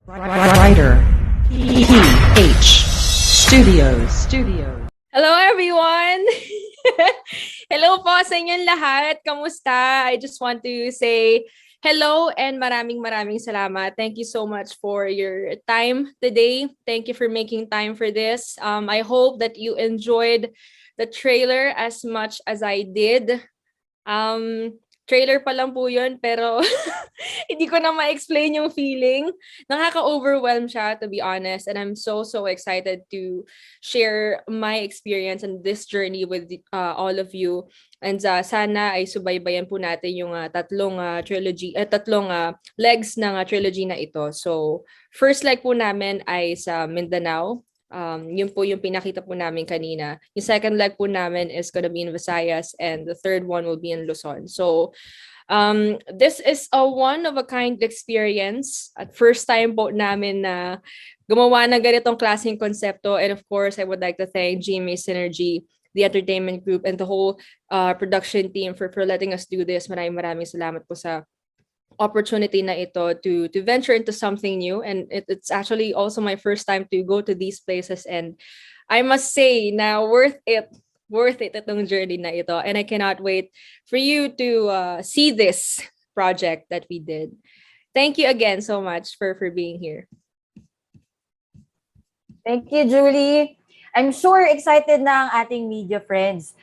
Writer PH Studios. Hello everyone! Hello po sa inyong lahat. Kamusta? I just want to say hello and maraming salamat. Thank you so much for your time today. Thank you for making time for this. I hope that you enjoyed the trailer as much as I did. Trailer pa lang po yun, pero hindi ko na ma-explain yung feeling. Nakaka-overwhelm siya, to be honest. And I'm so excited to share my experience and this journey with all of you. And sana ay subaybayan po natin yung tatlong legs ng trilogy na ito. So, first leg po namin ay sa Mindanao. Yun po yung pinakita po namin kanina. Yung second leg po namin is gonna be in Visayas and the third one will be in Luzon. So, this is a one-of-a-kind experience. At first time po namin na gumawa ng ganitong klaseng konsepto. And of course, I would like to thank GMA Synergy, the entertainment group, and the whole production team for letting us do this. Maraming salamat po sa opportunity na ito to venture into something new, and it's actually also my first time to go to these places, and I must say na worth it itong journey na ito, and I cannot wait for you to see this project that we did. Thank you again so much for being here. Thank you, Julie. I'm sure excited na ang ating media friends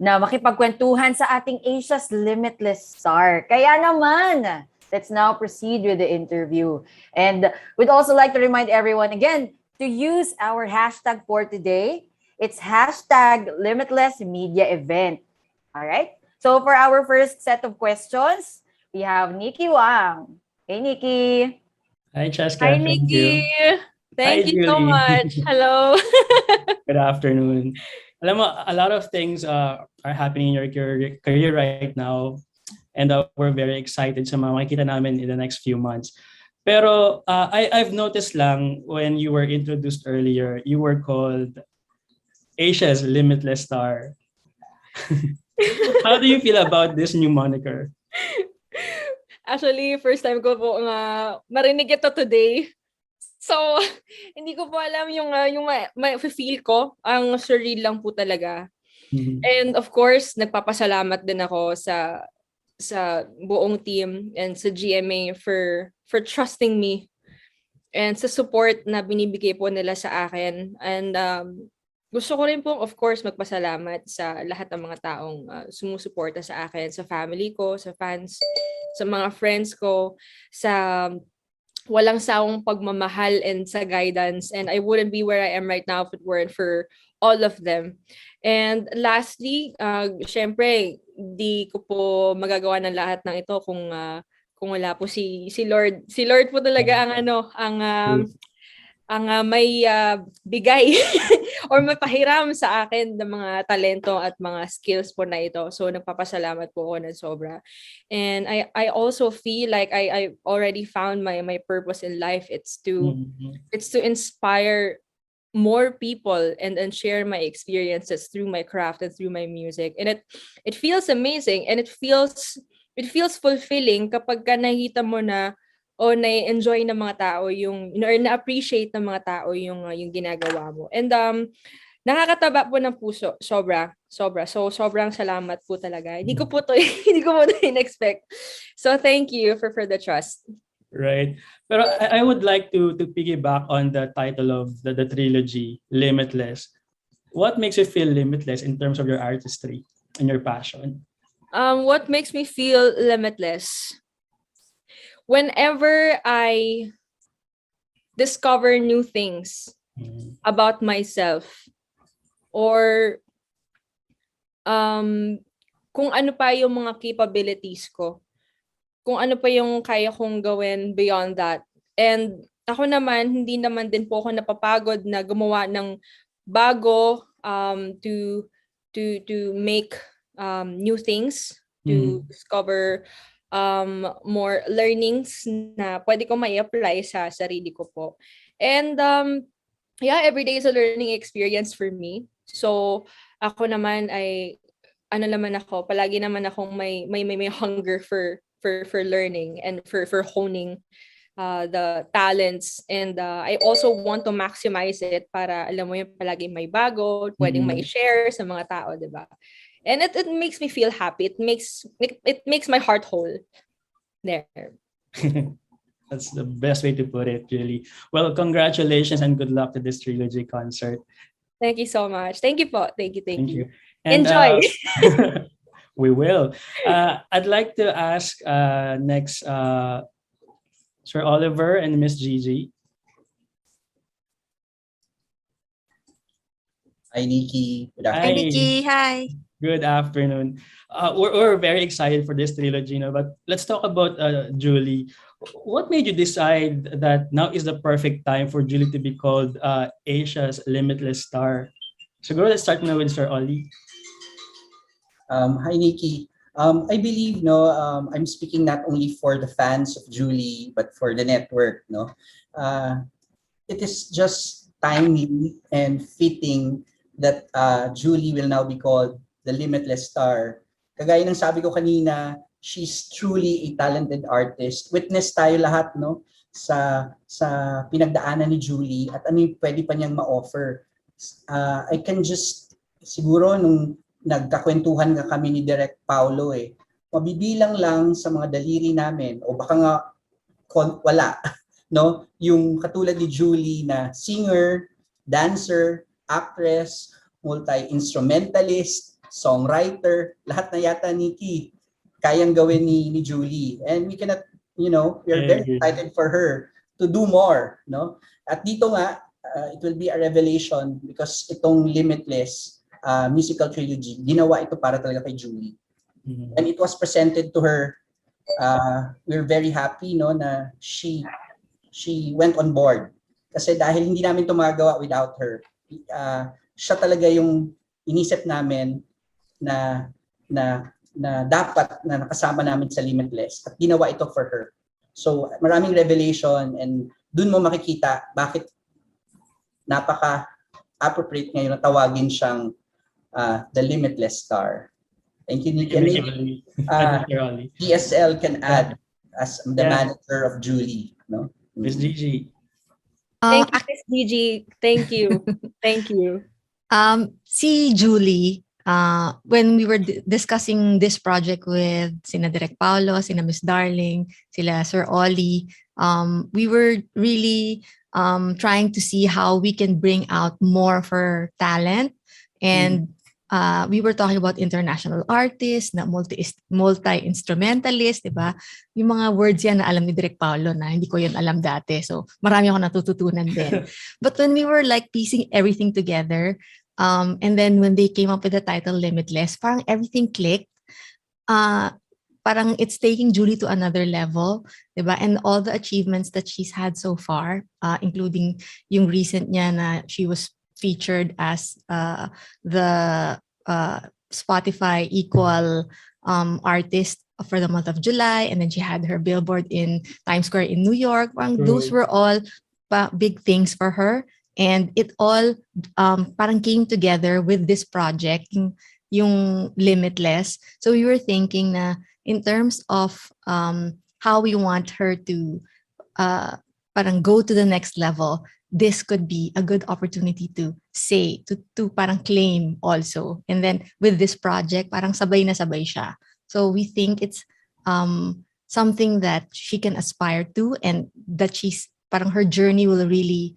na makipagkwentuhan sa ating Asia's Limitless star. Kaya naman, let's now proceed with the interview. And we'd also like to remind everyone again to use our hashtag for today. It's hashtag Limitless Media Event. All right? So for our first set of questions, we have Nikki Wang. Hey, Nikki. Hi, Cheska. Hi, Thank Nikki. you. Thank Hi, you so Julie. much. Hello. Good afternoon. Alam mo, a lot of things are happening in your career right now, and we're very excited sa mga makikita namin in the next few months. Pero I've noticed lang when you were introduced earlier, you were called Asia's Limitless Star. How do you feel about this new moniker? Actually, first time ko po marinig ito today. So, hindi ko po alam yung feel ko. Ang surreal lang po talaga. Mm-hmm. And of course, nagpapasalamat din ako sa buong team and sa GMA for trusting me and sa support na binibigay po nila sa akin. And gusto ko rin po, of course, magpasalamat sa lahat ng mga taong sumusuporta sa akin, sa family ko, sa fans, sa mga friends ko, sa walang sawang pagmamahal and sa guidance. And I wouldn't be where I am right now if it weren't for all of them. And lastly, syempre, di ko po magagawa ng lahat ng ito kung wala po si Lord. Si Lord po talaga ang may bigay or mapahiram sa akin ng mga talento at mga skills po na ito. So nagpapasalamat po ako ng sobra. And I also feel like I already found my purpose in life. It's to inspire more people and share my experiences through my craft and through my music. And it feels amazing, and it feels fulfilling kapag nakita mo na na-enjoy ng mga tao yung or na-appreciate ng mga tao yung ginagawa mo. And nakakataba po ng puso, sobra. So sobrang salamat po talaga. Hindi ko po to in-expect. So thank you for the trust. Right. Pero I would like to piggyback on the title of the trilogy, Limitless. What makes you feel limitless in terms of your artistry and your passion? What makes me feel limitless? Whenever I discover new things about myself, or kung ano pa yung mga capabilities ko, kung ano pa yung kaya kong gawin beyond that. And ako naman, hindi naman din po ako napapagod na gumawa ng bago to make new things, to discover more learnings na pwede ko mai-apply sa sarili ko po. And every day is a learning experience for me. So ako naman ay palagi naman akong may hunger for learning and for honing the talents, and I also want to maximize it para alam mo yung palagi may bago, pwedeng may share sa mga tao, 'di ba? And it makes me feel happy. It makes my heart whole. There. That's the best way to put it, really. Well, congratulations and good luck to this Trilogy concert. Thank you so much. Thank you po. Thank you. And, Enjoy. We will. I'd like to ask next Sir Oliver and Miss Gigi. Hi, Nikki. Good Hi. afternoon. Nikki, hi. Good afternoon. We're very excited for this trilogy, but let's talk about Julie. What made you decide that now is the perfect time for Julie to be called Asia's Limitless Star? So let's start now with Sir Ollie. Hi, Nikki. I believe I'm speaking not only for the fans of Julie but for the network. It is just timely and fitting that Julie will now be called the Limitless Star. Kagaya ng sabi ko kanina, she's truly a talented artist. Witness tayo lahat sa pinagdaanan ni Julie at ano yung pwede pa niyang ma-offer. I can just siguro nung nagkakwentuhan nga kami ni Direk Paulo mabibilang lang sa mga daliri namin o baka nga wala yung katulad ni Julie na singer, dancer, actress, multi-instrumentalist, songwriter, lahat na yata Nikki kayang gawin ni Julie, and we cannot we're very excited for her to do more at dito nga it will be a revelation because itong Limitless musical trilogy ginawa ito para talaga kay Julie, and it was presented to her. We're very happy na she went on board kasi dahil hindi namin ito magagawa without her. Siya talaga yung inisip namin na dapat na nakasama namin sa Limitless at ginawa ito for her. So maraming revelation, and dun mo makikita bakit napaka-appropriate ngayon na tawagin siyang the Limitless Star. Thank you, Nick. DSL can add as the manager of Julie. Miss Gigi. Thank you, Miss Gigi. Thank you. Thank you. Si Julie, when we were discussing this project with sina Direk Paulo, sina Miss Darling, sila Sir Ollie, we were really trying to see how we can bring out more of her talent. And we were talking about international artists, na multi-instrumentalist, diba? Yung mga words yan na alam ni Direk Paulo na hindi ko yun alam dati. So marami ako natututunan din. But when we were like piecing everything together, and then when they came up with the title Limitless, parang everything clicked. Parang it's taking Julie to another level, diba? And all the achievements that she's had so far, including yung recent niya na she was featured as the Spotify Equal artist for the month of July, and then she had her billboard in Times Square in New York. Those were all big things for her. And it all parang came together with this project, yung Limitless. So we were thinking na in terms of how we want her to parang go to the next level, this could be a good opportunity to say, to parang claim also. And then with this project, parang sabay na sabay siya. So we think it's something that she can aspire to, and that parang her journey will really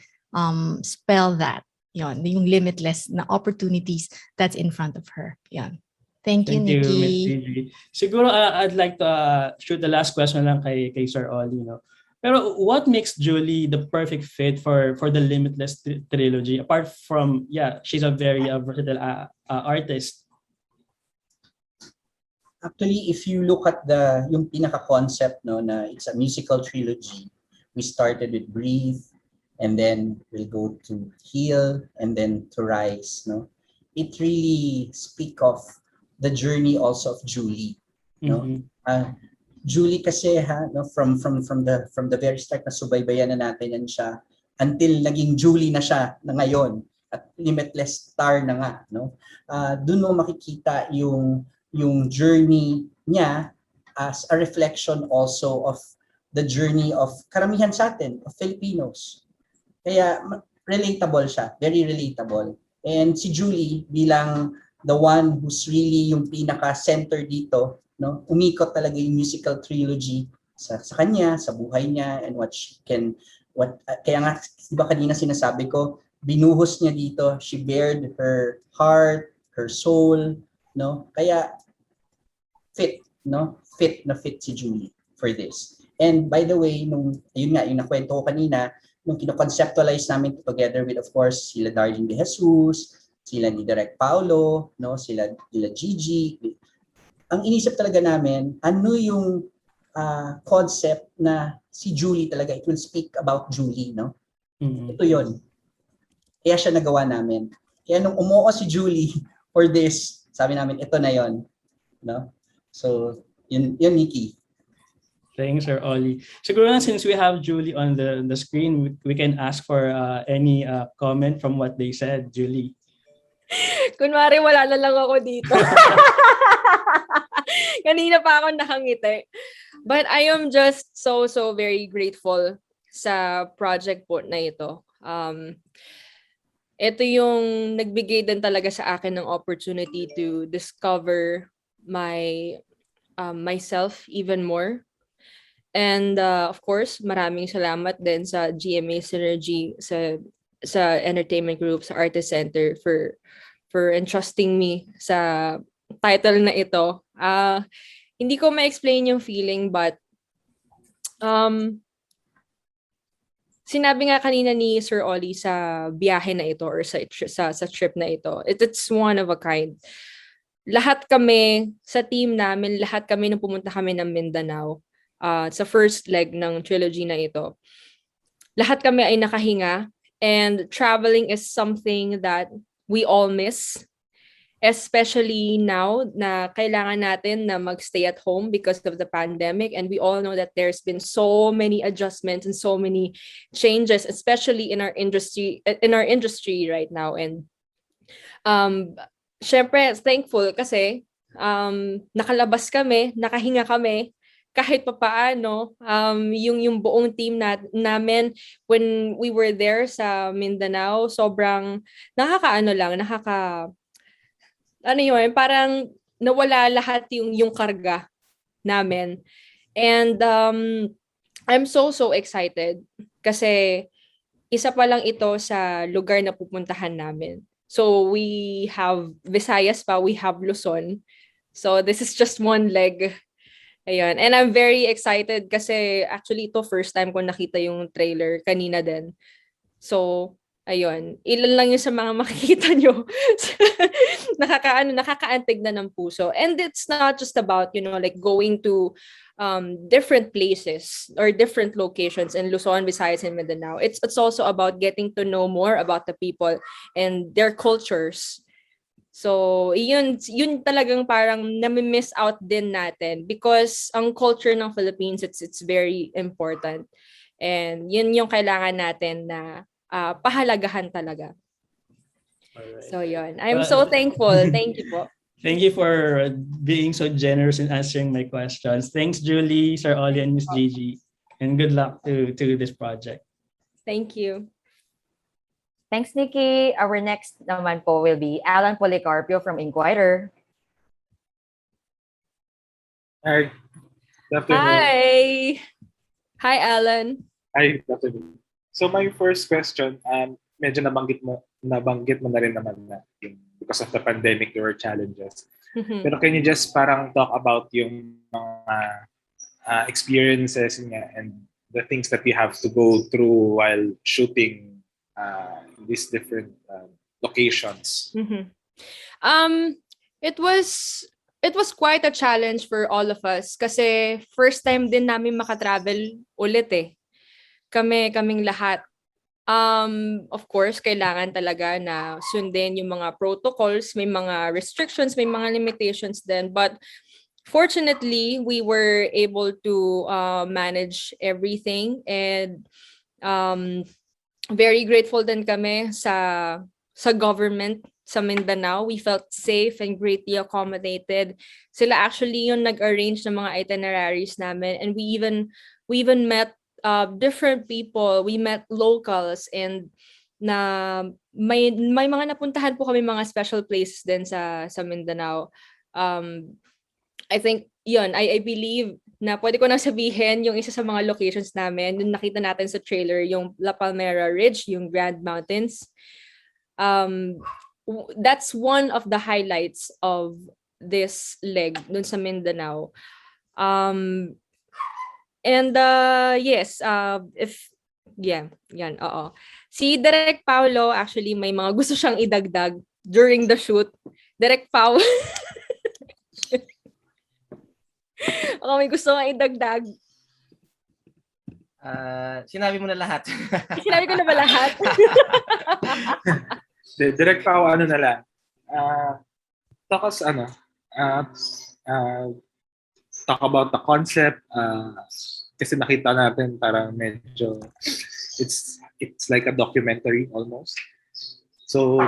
spell that. Yon, yung limitless na opportunities that's in front of her. Yan. Thank you, Nikki. Miss Gigi. Siguro I'd like to shoot the last question lang kay Sir Ollie. Pero what makes Julie the perfect fit for the Limitless trilogy? Apart from, she's a very versatile artist. Actually, if you look at yung pinaka-concept na it's a musical trilogy, we started with Breathe, and then we'll go to Heal, and then to Rise. It really speak of the journey also of Julie. Julie kasi from the very start na subaybayan na natin yan siya until naging Julie na siya na ngayon at Limitless Star na nga, doon mo makikita yung journey niya as a reflection also of the journey of karamihan sa atin, of Filipinos. Kaya relatable siya, very relatable. And si Julie bilang the one who's really yung pinaka-center dito, no? Umikot talaga yung musical trilogy sa kanya, sa buhay niya, and kaya nga, di ba kanina sinasabi ko, binuhos niya dito, she bared her heart, her soul, no? Kaya fit, no? Fit si Julie for this. And by the way, yun nga, yung nakwento ko kanina, nung kino-conceptualize namin together with, of course, sila Darlene De Jesus, sila ni Direk Paulo, no? Sila Gigi. Ang inisip talaga namin, ano yung concept na si Julie talaga, it will speak about Julie, no? Mhm. Ito yun. Kaya siya nagawa namin. Kaya nung umuo si Julie for this, sabi namin, ito na yon, no? So, yun Nikki. Thanks, Sir Ollie. Siguro na since we have Julie on the screen, we can ask for any comment from what they said, Julie. Kunwari, wala na lang ako dito. Kanina pa ako nakangiti. But I am just so very grateful sa project po na ito. Ito yung nagbigay din talaga sa akin ng opportunity to discover myself even more. And of course, maraming salamat din sa GMA Synergy, sa Entertainment Group, sa Artist Center for entrusting me sa title na ito. Hindi ko ma-explain yung feeling, but sinabi nga kanina ni Sir Ollie sa biyahe na ito or sa trip na ito, it's one of a kind. Lahat kami sa team namin, lahat kami nung pumunta kami ng Mindanao, sa first leg ng trilogy na ito, lahat kami ay nakahinga, and traveling is something that we all miss, especially now na kailangan natin na magstay at home because of the pandemic, and we all know that there's been so many adjustments and so many changes, especially in our industry right now. And syempre thankful kasi nakalabas kami, nakahinga kami kahit papaano. Yung buong team namin when we were there sa Mindanao, sobrang parang nawala lahat yung karga namin. And I'm so excited kasi isa pa lang ito sa lugar na pupuntahan namin. So we have Visayas pa, we have Luzon. So this is just one leg. Ayun. And I'm very excited kasi actually ito first time ko nakita yung trailer kanina din. So, ayun. Ilan lang yung sa mga makikita nyo. Nakakaantig na ng puso. And it's not just about, like going to different places or different locations in Luzon, Visayas, and Mindanao. It's also about getting to know more about the people and their cultures. So, yun talagang parang nami-miss out din natin because ang culture ng Philippines, it's very important. And yun yung kailangan natin na pahalagahan talaga. Alright. So, yun. I'm so thankful. Thank you po. Thank you for being so generous in answering my questions. Thanks, Julie, Sir Ollie, and Miss Gigi. And good luck to this project. Thank you. Thanks, Nikki. Our next naman po will be Alan Policarpio from Inquirer. Hi. Good afternoon. Hi, Alan. Hi, good afternoon. So my first question, medyo nabanggit mo na rin naman na because of the pandemic, there were challenges. Pero can you just parang talk about yung mga experiences niya and the things that you have to go through while shooting these different locations? It was quite a challenge for all of us kasi first time din namin makatravel ulit kaming lahat. Of course, kailangan talaga na sundin yung mga protocols, may mga restrictions, may mga limitations din, but fortunately we were able to manage everything, and very grateful din kami sa government, sa Mindanao. We felt safe and greatly accommodated. Sila actually yung nag-arrange ng mga itineraries namin, and we even met different people. We met locals, and na may mga napuntahan po kami mga special places din sa Mindanao. I think yun, I believe na pwede ko na sabihin yung isa sa mga locations namin, yung nakita natin sa trailer, yung La Palmera Ridge, yung Grand Mountains. That's one of the highlights of this leg dun sa Mindanao. And yes, yan, oo. Si Direk Paulo, actually, may mga gusto siyang idagdag during the shoot. Direk Pau. Ako may gusto kang idagdag. Sinabi mo na lahat. Sinabi ko na ba lahat? Direct pa ano na lang. Talk about the concept. Kasi nakita natin parang medyo it's like a documentary almost. So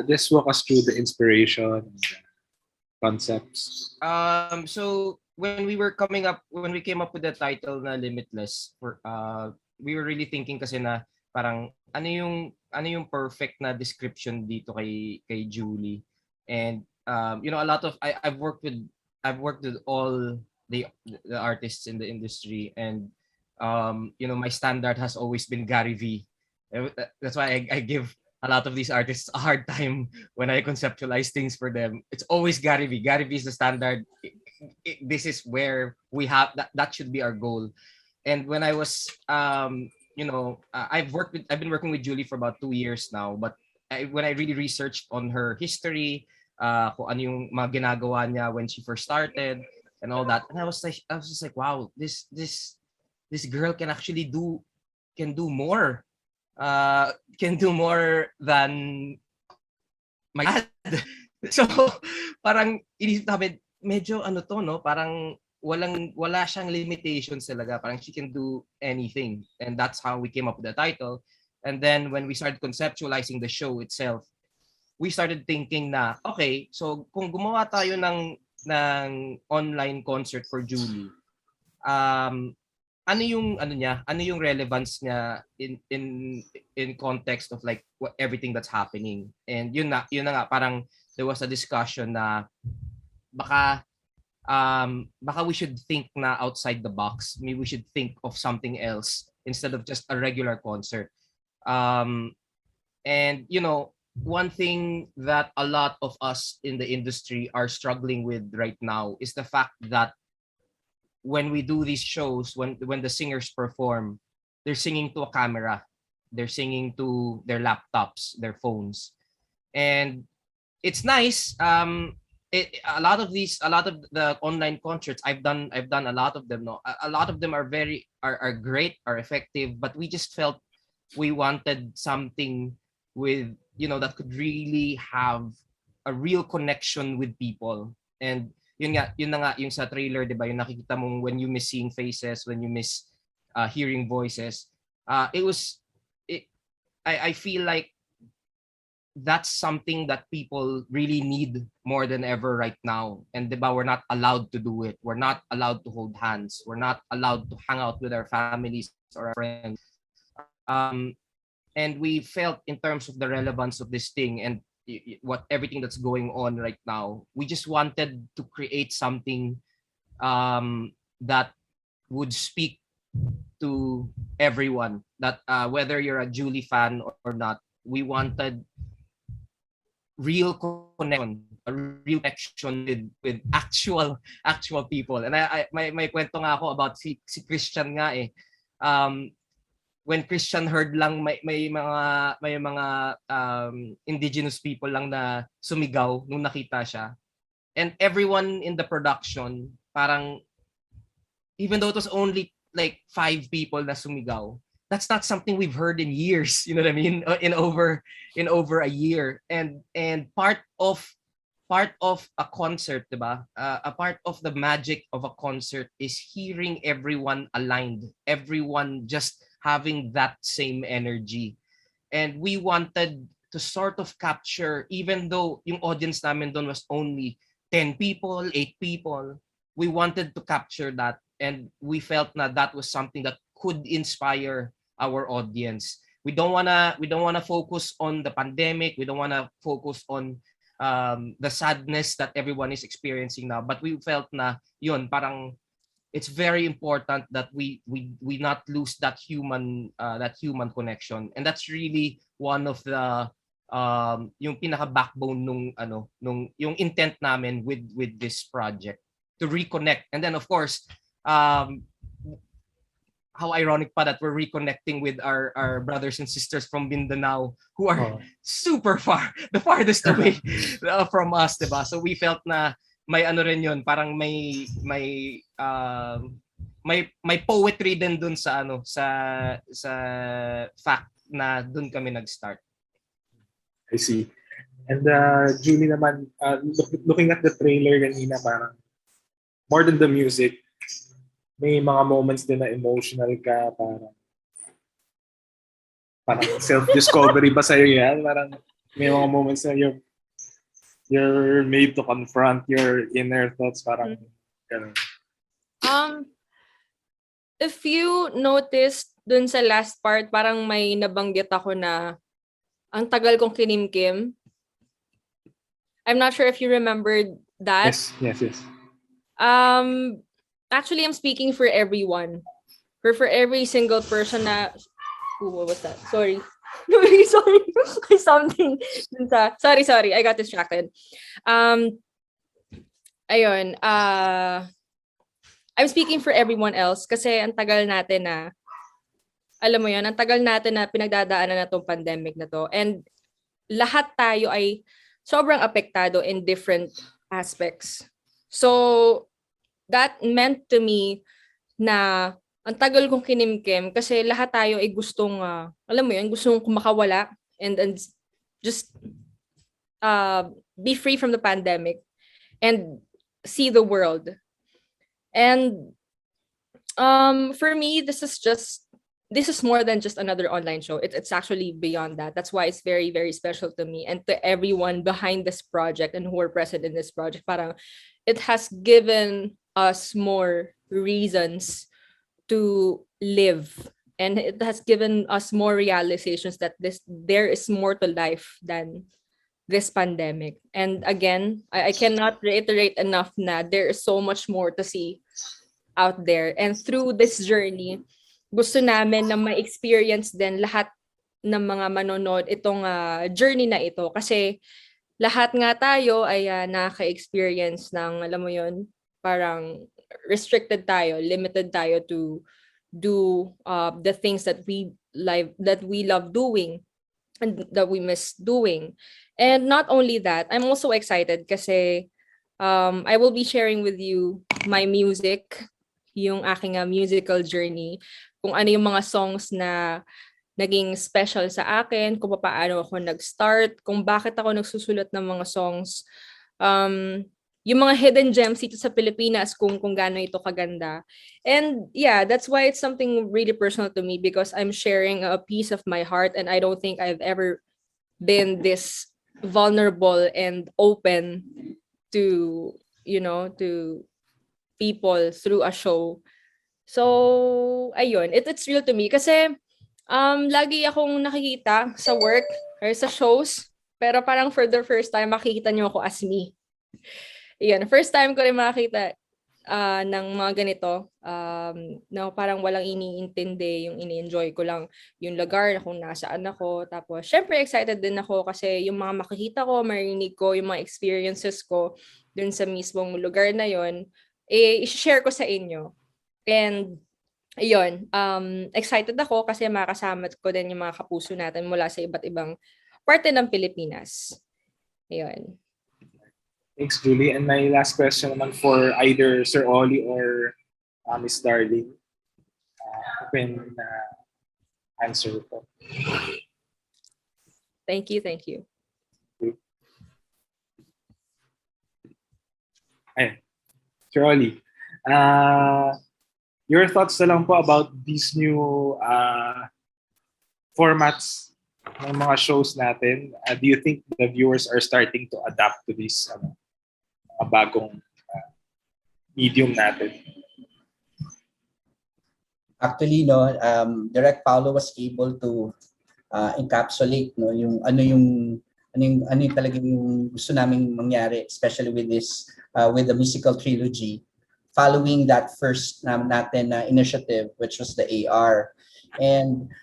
just walk us through the inspiration and the concepts. So when we came up with the title na Limitless, we were really thinking kasi na parang ano yung perfect na description dito kay Julie. And a lot of I've worked with all the artists in the industry, and my standard has always been Gary V. That's why I give a lot of these artists a hard time when I conceptualize things for them. It's always Gary V. Gary V is the standard. This is where we have that should be our goal. And when I was I've been working with Julie for about 2 years now, but when I really researched on her history, kung ano yung mga ginagawa niya when she first started and all that, and I was just like, wow, this girl can actually do more. Can do more than my dad. So parang inisip namin, medyo parang wala siyang limitations talaga. Parang she can do anything. And that's how we came up with the title. And then when we started conceptualizing the show itself, we started thinking na, okay, so kung gumawa tayo ng online concert for Julie, ano yung relevance niya in context of like everything that's happening. And yun na nga, parang there was a discussion na baka we should think na outside the box. Maybe we should think of something else instead of just a regular concert. And one thing that a lot of us in the industry are struggling with right now is the fact that when we do these shows, when the singers perform, they're singing to a camera, they're singing to their laptops, their phones, and it's nice. A lot of the online concerts I've done a lot of them. No, a lot of them are great, are effective, but we just felt we wanted something with that could really have a real connection with people. And yun na nga yung sa trailer, 'di ba? Yung nakikita mong when you miss seeing faces, when you miss hearing voices. I feel like that's something that people really need more than ever right now. And 'di ba, we're not allowed to do it. We're not allowed to hold hands. We're not allowed to hang out with our families or our friends. And we felt in terms of the relevance of this thing and everything that's going on right now, we just wanted to create something that would speak to everyone, that whether you're a Julie fan or not, we wanted real connection, a real connection with actual people. And may kwento nga ako about si Christian nga eh. When Christian heard lang may mga indigenous people lang na sumigaw nung nakita siya. And everyone in the production, parang even though it was only like 5 people na sumigaw, that's not something we've heard in years, you know what I mean? In over a year. And part of a concert, diba? A part of the magic of a concert is hearing everyone aligned, everyone just having that same energy. And we wanted to sort of capture, even though yung audience namin doon was only 10 people, 8 people, we wanted to capture that, and we felt na that was something that could inspire our audience. We don't wanna focus on the pandemic. We don't wanna focus on the sadness that everyone is experiencing now. But we felt na yun, parang it's very important that we not lose that human connection, and that's really one of the yung pinaka backbone nung yung intent namin with this project, to reconnect. And then of course, how ironic pa that we're reconnecting with our brothers and sisters from Mindanao who are super far, the farthest away from us, diba? So we felt na may ano rin yun, parang may poetry din dun sa sa fact na dun kami nag-start. I see. And Julie naman, looking at the trailer kanina, parang more than the music, may mga moments din na emotional ka, parang self-discovery ba sa'yo yan? Parang may mga moments na you're made to confront your inner thoughts, parang ganun. If you noticed dun sa last part, parang may nabanggit ako na ang tagal kong kinimkim. I'm not sure if you remembered that. Yes. Actually, I'm speaking for everyone. For every single person na... Ooh, what was that? Sorry. Sorry. Something. Sorry. I got distracted. Ayun. I'm speaking for everyone else kasi ang tagal natin na... Alam mo yun, ang tagal natin na pinagdadaanan na tong pandemic na to. And lahat tayo ay sobrang apektado in different aspects. So, that meant to me na ang tagal kong kinimkim kasi lahat tayo ay gustong, alam mo yun, gustong kumakawala and just be free from the pandemic and see the world. And for me, this is more than just another online show. It's actually beyond that. That's why it's very, very special to me and to everyone behind this project and who are present in this project. Parang it has given us more reasons to live, and it has given us more realizations that there is more to life than this pandemic. And again, I cannot reiterate enough na there is so much more to see out there. And through this journey, gusto namin na ma-experience din lahat ng mga manonood itong journey na ito. Kasi lahat nga tayo ay nakaka-experience ng, alam mo yun, parang restricted tayo, limited tayo to do the things that we love doing and that we miss doing. And not only that, I'm also excited kasi I will be sharing with you my music, yung aking musical journey, kung ano yung mga songs na naging special sa akin, kung paano ako nag-start, kung bakit ako nagsusulat ng mga songs, yung mga hidden gems dito sa Pilipinas, kung gaano ito kaganda. And yeah, that's why it's something really personal to me because I'm sharing a piece of my heart and I don't think I've ever been this vulnerable and open to, to people through a show. So, ayun, it's real to me kasi lagi akong nakikita sa work or sa shows, pero parang for the first time makikita niyo ako as me. Yan, first time ko rin makita ng mga ganito na parang walang iniintindi, yung ini-enjoy ko lang yung lugar na kung nasaan ako. Tapos, syempre excited din ako kasi yung mga makikita ko, marinig ko, yung mga experiences ko dun sa mismong lugar na yon, i-share ko sa inyo. And, ayun, excited ako kasi makasama ko din yung mga kapuso natin mula sa iba't ibang parte ng Pilipinas. Ayun. Thanks, Julie. And my last question naman for either Sir Ollie or Miss Darling. Open answer po. Thank you. Ayun. Sir Ollie, your thoughts na lang po about these new formats ng mga shows natin, do you think the viewers are starting to adapt to this bagong medium natin? Actually, Direct Paulo was able to encapsulate yung talaga yung gusto naming mangyari, especially with this with the musical trilogy, following that first natin initiative, which was the AR. And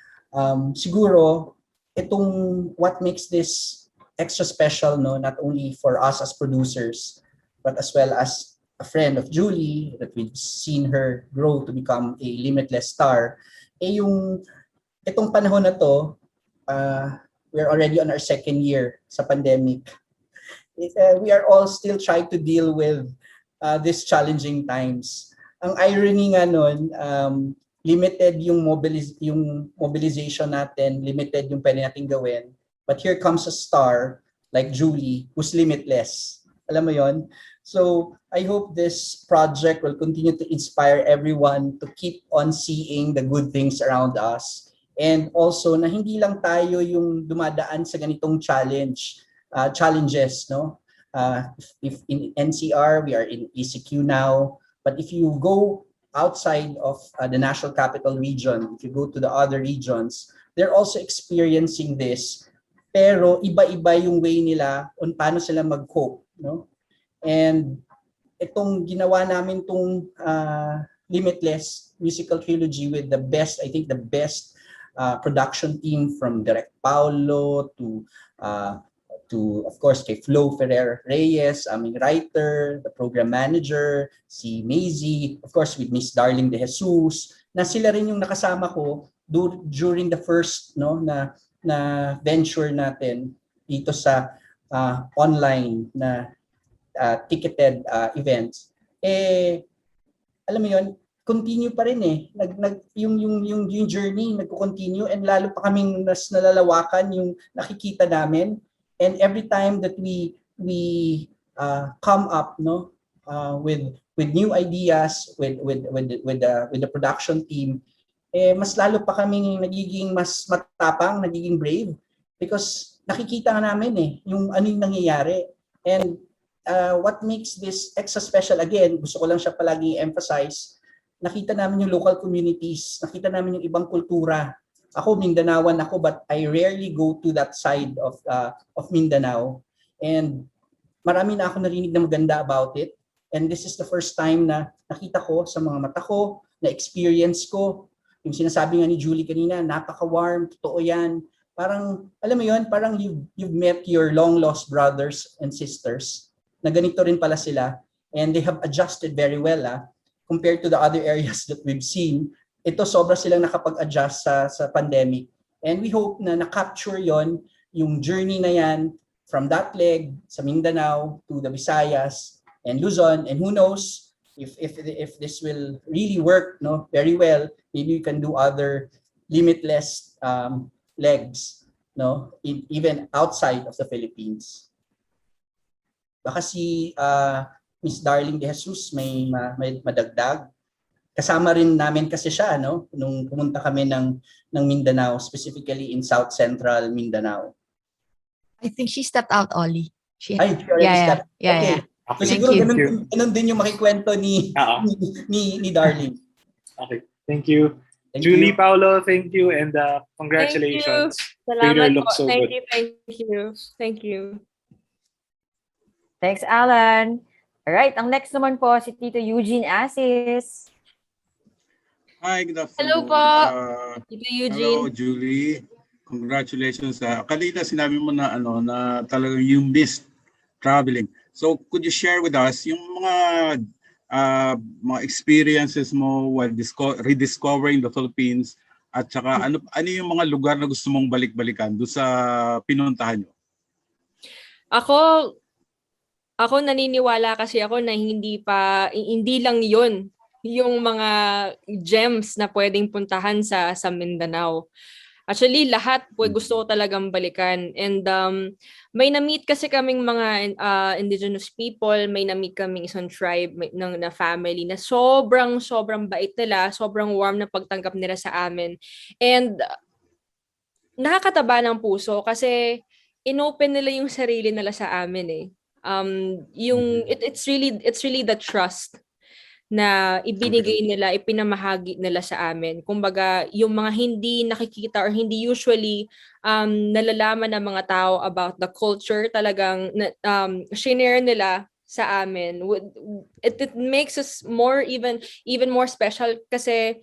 siguro itong what makes this extra special, not only for us as producers, but as well as a friend of Julie, that we've seen her grow to become a Limitless star, yung itong panahon na to, we're already on our second year sa pandemic. We are all still trying to deal with these challenging times. Ang irony nga nun, limited yung mobilization natin, limited yung pwede natin gawin. But here comes a star like Julie, who's limitless. Alam mo yon? So I hope this project will continue to inspire everyone to keep on seeing the good things around us. And also na hindi lang tayo yung dumadaan sa ganitong challenges, no? If in NCR, we are in ECQ now, but if you go outside of the National Capital Region, if you go to the other regions, they're also experiencing this, pero iba-iba yung way nila on paano sila mag-cope, no? And itong ginawa namin tong Limitless musical trilogy with the best, I think the best production team, from Direct Paulo to of course kay Flo Ferrer Reyes, aming writer, the program manager, si Maisie, of course with Miss Darling De Jesus, na sila rin yung nakasama ko during the first na venture natin dito sa online na ticketed events. Alam mo yon, continue pa rin yung journey nagko-continue, and lalo pa kaming nas nalalawakan yung nakikita namin. And every time that we come up with new ideas with the production team, mas lalo pa kaming nagiging mas matapang, nagiging brave, because nakikita namin yung ano yung nangyayari. And what makes this extra special, again, gusto ko lang siya palagi emphasize, nakita namin yung local communities, nakita namin yung ibang kultura. Ako, Mindanaoan ako, but I rarely go to that side of Mindanao. And marami na ako narinig na maganda about it. And this is the first time na nakita ko sa mga mata ko, na experience ko, yung sinasabi nga ni Julie kanina, napaka-warm, totoo yan. Parang, alam mo yun, parang you've met your long-lost brothers and sisters, na ganito rin pala sila. And they have adjusted very well compared to the other areas that we've seen. Ito, sobra silang nakapag-adjust sa pandemic. And we hope na na-capture yon, yung journey na yan, from that leg sa Mindanao to the Visayas and Luzon. And who knows, if this will really work very well, maybe we can do other Limitless legs, even outside of the Philippines. Baka si Miss Darling De Jesus may madagdag. Kasama rin namin kasi siya nung pumunta kami ng Mindanao, specifically in South Central Mindanao. I think she stepped out, Ollie. She already stepped. Okay. Yeah. So siguro ganun din yung makikwento ni Darling. Okay. Thank you. Thank Julie, you. Paulo, thank you, and congratulations. Salamat look po. so Thank good. Thank you. Thanks, Alan. Alright, ang next naman po si Tito Eugene Asis. Hi, good afternoon. Hello po, Tito Eugene. Hello, Julie. Congratulations. Kanina sinabi mo na na talagang you missed traveling. So could you share with us yung mga experiences mo while rediscovering the Philippines, at saka ano yung mga lugar na gusto mong balik-balikan doon sa pinuntahan nyo? Ako naniniwala kasi ako na hindi lang yun yung mga gems na pwedeng puntahan sa Mindanao. Actually, lahat po gusto ko talagang balikan. And may na-meet kasi kaming mga indigenous people, may na-meet kaming isang tribe na family na sobrang bait nila, sobrang warm na pagtanggap nila sa amin. And nakakataba ng puso kasi inopen nila yung sarili nila sa amin eh. It's really the trust na ibinigay nila, ipinamahagi nila sa amin. Kumbaga, yung mga hindi nakikita or hindi usually nalalaman ng mga tao about the culture, talagang shinare nila sa amin. It makes us even more special kasi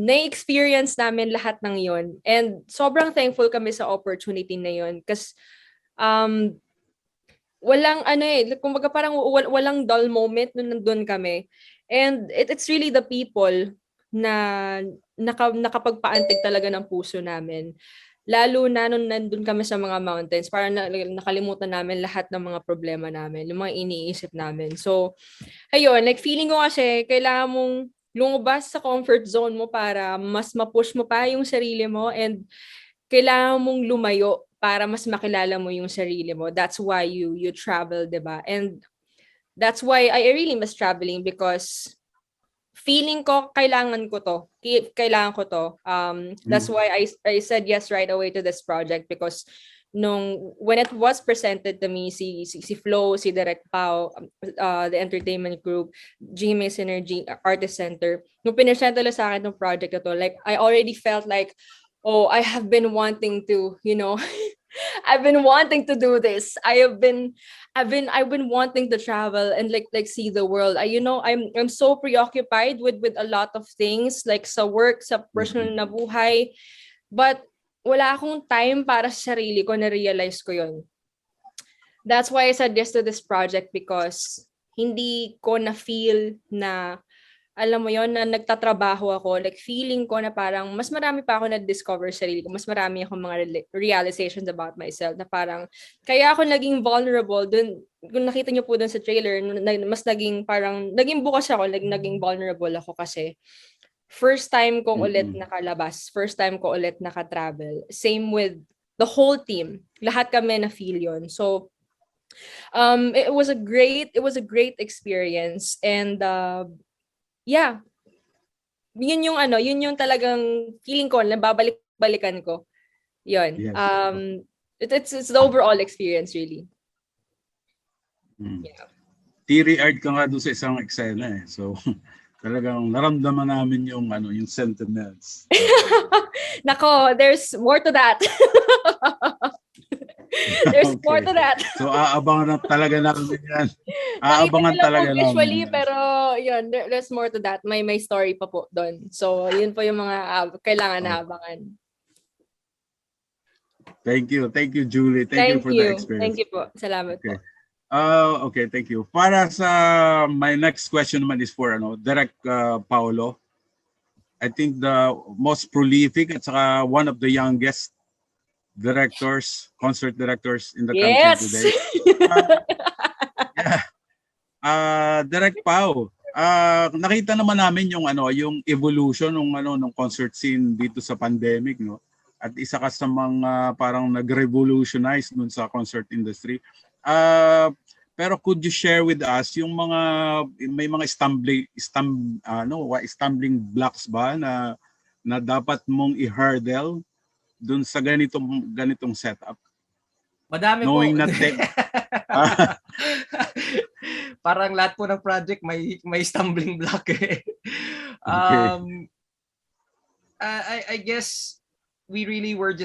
na-experience namin lahat ng yon. And sobrang thankful kami sa opportunity na yon. Kasi walang kumbaga parang walang dull moment nung nandun kami. And it's really the people na nakapagpaantig talaga ng puso namin. Lalo na nung nandun kami sa mga mountains, parang nakalimutan namin lahat ng mga problema namin, yung mga iniisip namin. So, ayun, like feeling ko kasi kailangan mong lumabas sa comfort zone mo para mas ma-push mo pa yung sarili mo, and kailangan mong lumayo para mas makilala mo yung sarili mo. That's why you travel, 'di ba? And that's why I really miss traveling because feeling ko kailangan ko to. Kailangan ko to. That's why I said yes right away to this project because when it was presented to me, si Flo, si Direct Pao, the entertainment group, GMA Synergy Artist Center, nung pinesenta nila sa akin ng project na to, like I already felt like, oh, I have been wanting to, I've been wanting to do this. I've been wanting to travel and like see the world. I'm so preoccupied with a lot of things like sa work, sa personal na buhay, but wala akong time para sa sarili ko, na-realize ko yun. That's why I said yes to this project because hindi ko na-feel na, alam mo yon, na nagtatrabaho ako. Like, feeling ko na parang mas marami pa ako na-discover sa sarili ko. Mas marami akong mga realizations about myself na parang, kaya ako naging vulnerable dun. Kung nakita niyo po dun sa trailer, mas naging bukas ako, naging vulnerable ako kasi first time kong ulit nakalabas, first time ko ulit naka-travel. Same with the whole team. Lahat kami na-feel yun. So, it was a great experience, and yeah. Yun yung talagang feeling ko, nababalik-balikan ko. Yun. Yes. It's the overall experience really. Yeah. Teary-eyed ka nga doon sa isang eksena eh. So, talagang naramdaman namin yung sentiments. Nako, there's more to that. There's more to that. So, aabangan na talaga namin yan. Aabangan talaga namin. Visually, pero yun, there's more to that. May story pa po doon. So, yun po yung mga kailangan na abangan. Thank you, Julie. Thank you for the experience. Thank you po. Salamat po. Okay, thank you. Para sa my next question naman is for Direct Paolo. I think the most prolific at saka one of the youngest concert directors in the country today. Direct Pao, nakita naman namin yung evolution ng concert scene dito sa pandemic, no? At isa ka sa mga parang nag-revolutionize dun sa concert industry. Pero could you share with us yung may mga stumbling blocks ba na dapat mong i-hurdle dun sa ganitong setup? Madami knowing po. Parang lahat po ng project may stumbling block eh. Okay. I guess we really wanted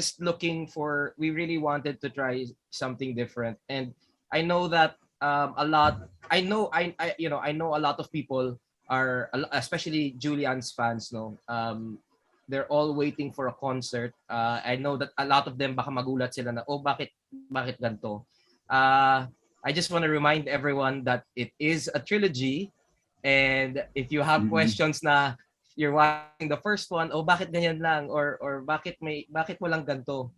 to try something different, and I know that I know a lot of people are, especially Julian's fans, they're all waiting for a concert. I know that a lot of them baka magulat sila na, bakit ganito? I just want to remind everyone that it is a trilogy, and if you have questions na you're watching the first one, bakit ganyan lang, or bakit mo lang ganito?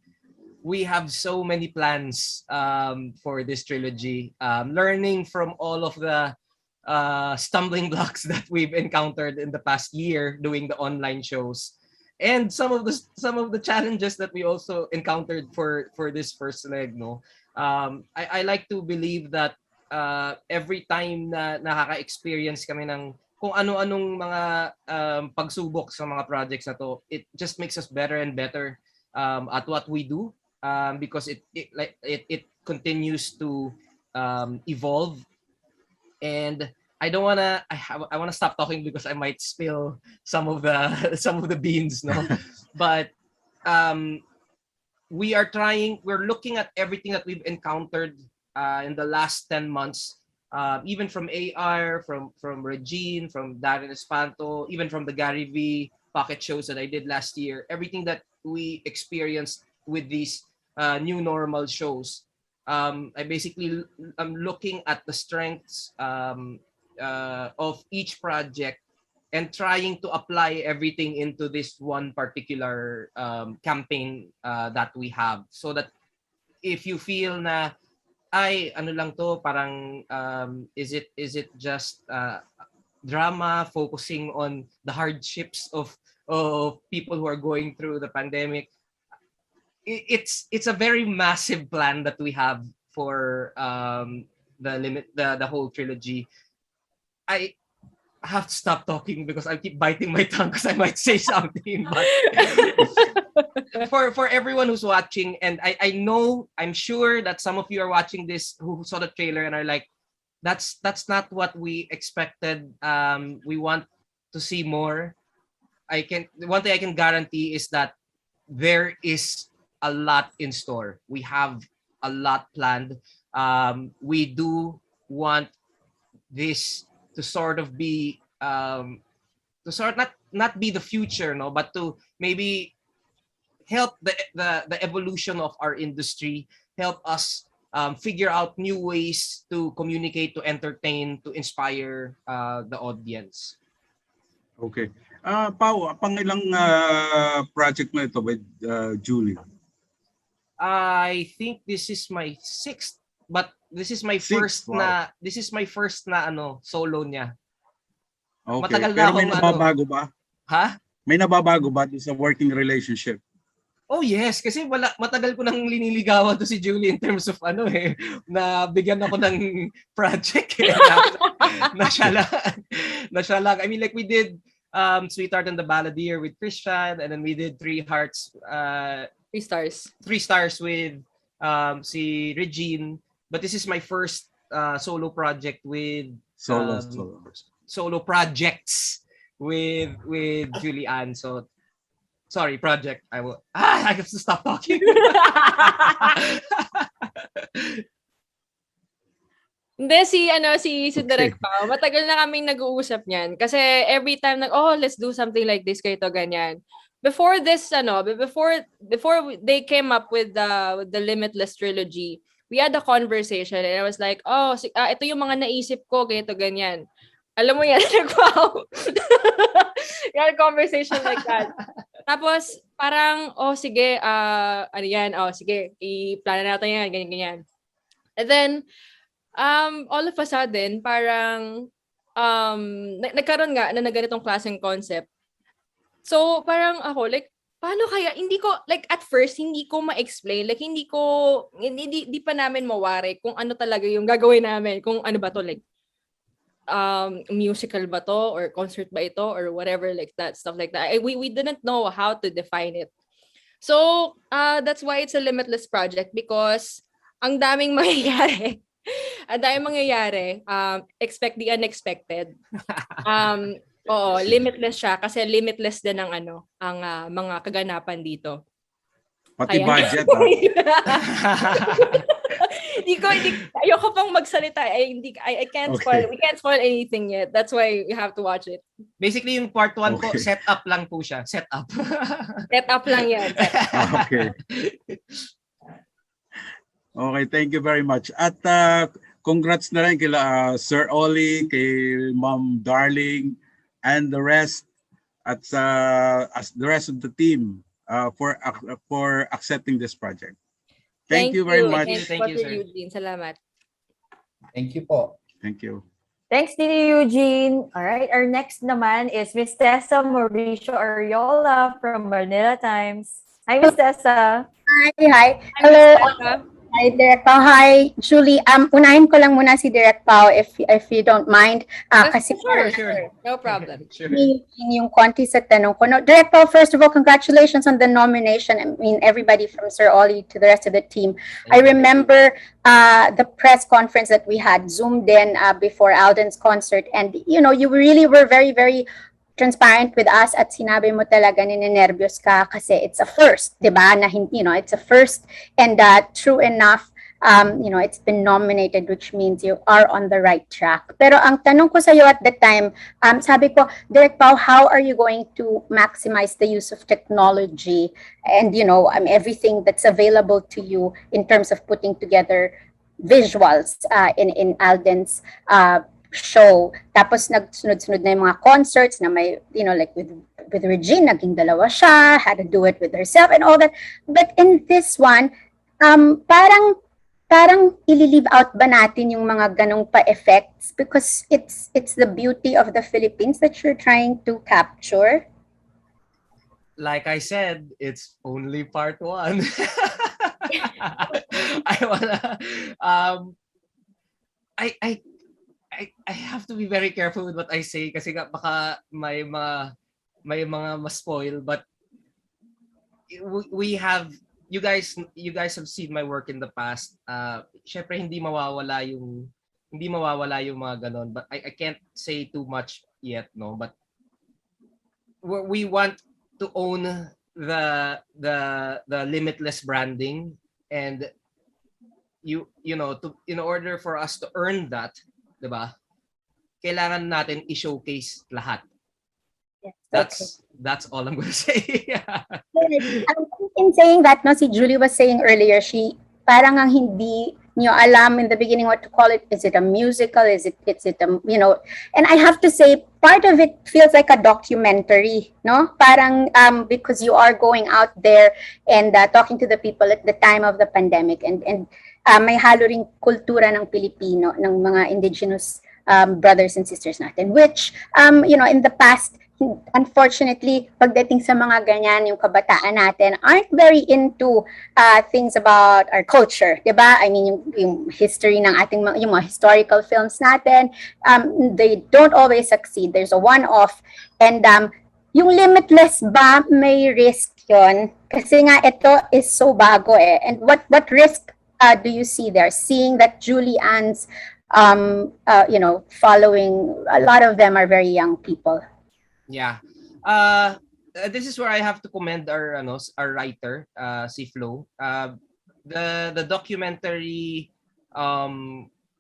We have so many plans for this trilogy. Learning from all of the stumbling blocks that we've encountered in the past year doing the online shows, and some of the challenges that we also encountered for this first leg, no. I like to believe that every time na nakaka-experience kami ng kung ano-anong mga pagsubok sa mga projects na to, it just makes us better and better at what we do, because it continues to evolve. And I don't wanna I wanna stop talking because I might spill some of the some of the beans, no. But we're looking at everything that we've encountered in the last 10 months, even from AR, from Regine, from Darren Espanto, even from the Gary V pocket shows that I did last year. Everything that we experienced with these new normal shows, I basically am looking at the strengths of each project and trying to apply everything into this one particular campaign that we have, so that if you feel na ay ano lang to, parang is it just drama focusing on the hardships of people who are going through the pandemic, it's a very massive plan that we have for the whole trilogy. I have to stop talking because I keep biting my tongue because I might say something. But for everyone who's watching, and I'm sure that some of you are watching this who saw the trailer and are like, that's not what we expected. We want to see more. One thing I can guarantee is that there is a lot in store. We have a lot planned. We do want this to sort of be to sort not be the future, no, but to maybe help the evolution of our industry, help us figure out new ways to communicate, to entertain, to inspire the audience. Okay. Pao, pangilang project mo ito with Julie? I think this is my 6th, but this is my first wow. na ano solo niya. Okay. Matagal na Pero may akong nababago ba? Ha? May nababago ba sa working relationship? Oh yes, kasi matagal ko nang liniligawan to si Julie in terms of na bigyan ako ng project na siya lang. I mean, like we did Sweetheart and the Balladeer with Christian, and then we did 3 Hearts 3 stars. 3 stars with si Regine, but this is my first solo project with solo projects with Julianne. So sorry, project. I have to stop talking. Hindi, si Direk Pao, matagal na kaming nag-uusap niyan. Kasi every time let's do something like this, kayo to, ganyan. Before this, before they came up with the Limitless trilogy, we had a conversation and I was like, ito yung mga naisip ko, kayo to, ganyan. Alam mo yan, Pao. We had a conversation like that. Tapos, parang, sige, ano yan, sige, i-plan natin yan, ganyan. And then, all of a sudden, parang nagkaroon nga na ganitong klaseng concept. So, parang ako, like, paano kaya, hindi ko, like, at first, hindi ko ma-explain, like, hindi pa namin mawari kung ano talaga yung gagawin namin, kung ano ba to, like, musical ba to, or concert ba ito, or whatever, like that, stuff like that. We didn't know how to define it. So, that's why it's a Limitless project, because ang daming mangyayari. Ang daming mangyayari. Expect the unexpected. Oo, limitless siya kasi limitless din ang ang mga kaganapan dito. Pati budget. Ayoko pang magsalita. I can't spoil. We can't spoil anything yet. That's why you have to watch it. Basically, yung part 1 po, set up lang po siya. Set up. Set up lang yan. Okay. Okay, thank you very much. At congrats na rin kila Sir Oli, kay Ma'am Darling, and the rest, at as the rest of the team for accepting this project. Thank you very much. Thank you, sir. Eugene. Salamat. Thank you po. Thank you. Thanks, Titi Eugene. All right, our next naman is Miss Tessa Mauricio Ariola from Manila Times. Hi, Miss Tessa. Hi. Hello. Hi, Direk Pao. Hi, Julie. Unahin ko lang muna si Direk Pao if you don't mind. Kasi Sure. No problem. Sure. yung konti sa tanong ko. No, Direk Pao, first of all, congratulations on the nomination. I mean, everybody from Sir Ollie to the rest of the team. I remember the press conference that we had zoomed in before Alden's concert, and you know, you really were very, very transparent with us at sinabi mo talaga ninenervyos ka kasi it's a first, di ba? Na, you know, it's a first and true enough, you know, it's been nominated, which means you are on the right track. Pero ang tanong ko sa iyo at the time, sabi ko, Direk Pao, how are you going to maximize the use of technology and, you know, everything that's available to you in terms of putting together visuals in Alden's show. Tapos nagsunod-sunod na yung mga concerts na may, you know, like with Regine, naging dalawa siya, had to do it with herself and all that. But in this one, parang i-leave out ba natin yung mga ganong pa-effects because it's the beauty of the Philippines that you're trying to capture? Like I said, it's only part 1. I wanna I have to be very careful with what I say kasi nga baka may mga ma-spoil, but we have you guys have seen my work in the past. Syempre hindi mawawala yung mga ganon, but I can't say too much yet, no, but we want to own the Limitless branding, and you know, in order for us to earn that, diba? Kailangan natin i-showcase lahat. Yes, that's all I'm going to say. In saying that, no, si Julie was saying earlier, parang ang hindi niyo alam in the beginning what to call it. Is it a musical? Is it a, you know, and I have to say, part of it feels like a documentary, no? Parang because you are going out there and talking to the people at the time of the pandemic, and may halo ring kultura ng Pilipino, ng mga indigenous brothers and sisters natin, which, you know, in the past, unfortunately, pagdating sa mga ganyan, yung kabataan natin aren't very into things about our culture, di ba? I mean, yung history ng ating yung mga historical films natin, they don't always succeed. There's a one-off. And yung Limitless ba, may risk yon? Kasi nga, ito is so bago eh. And what risk do you see there? Seeing that Julie Ann's, you know, following, a lot of them are very young people. Yeah. This is where I have to commend our writer, si Flo. The documentary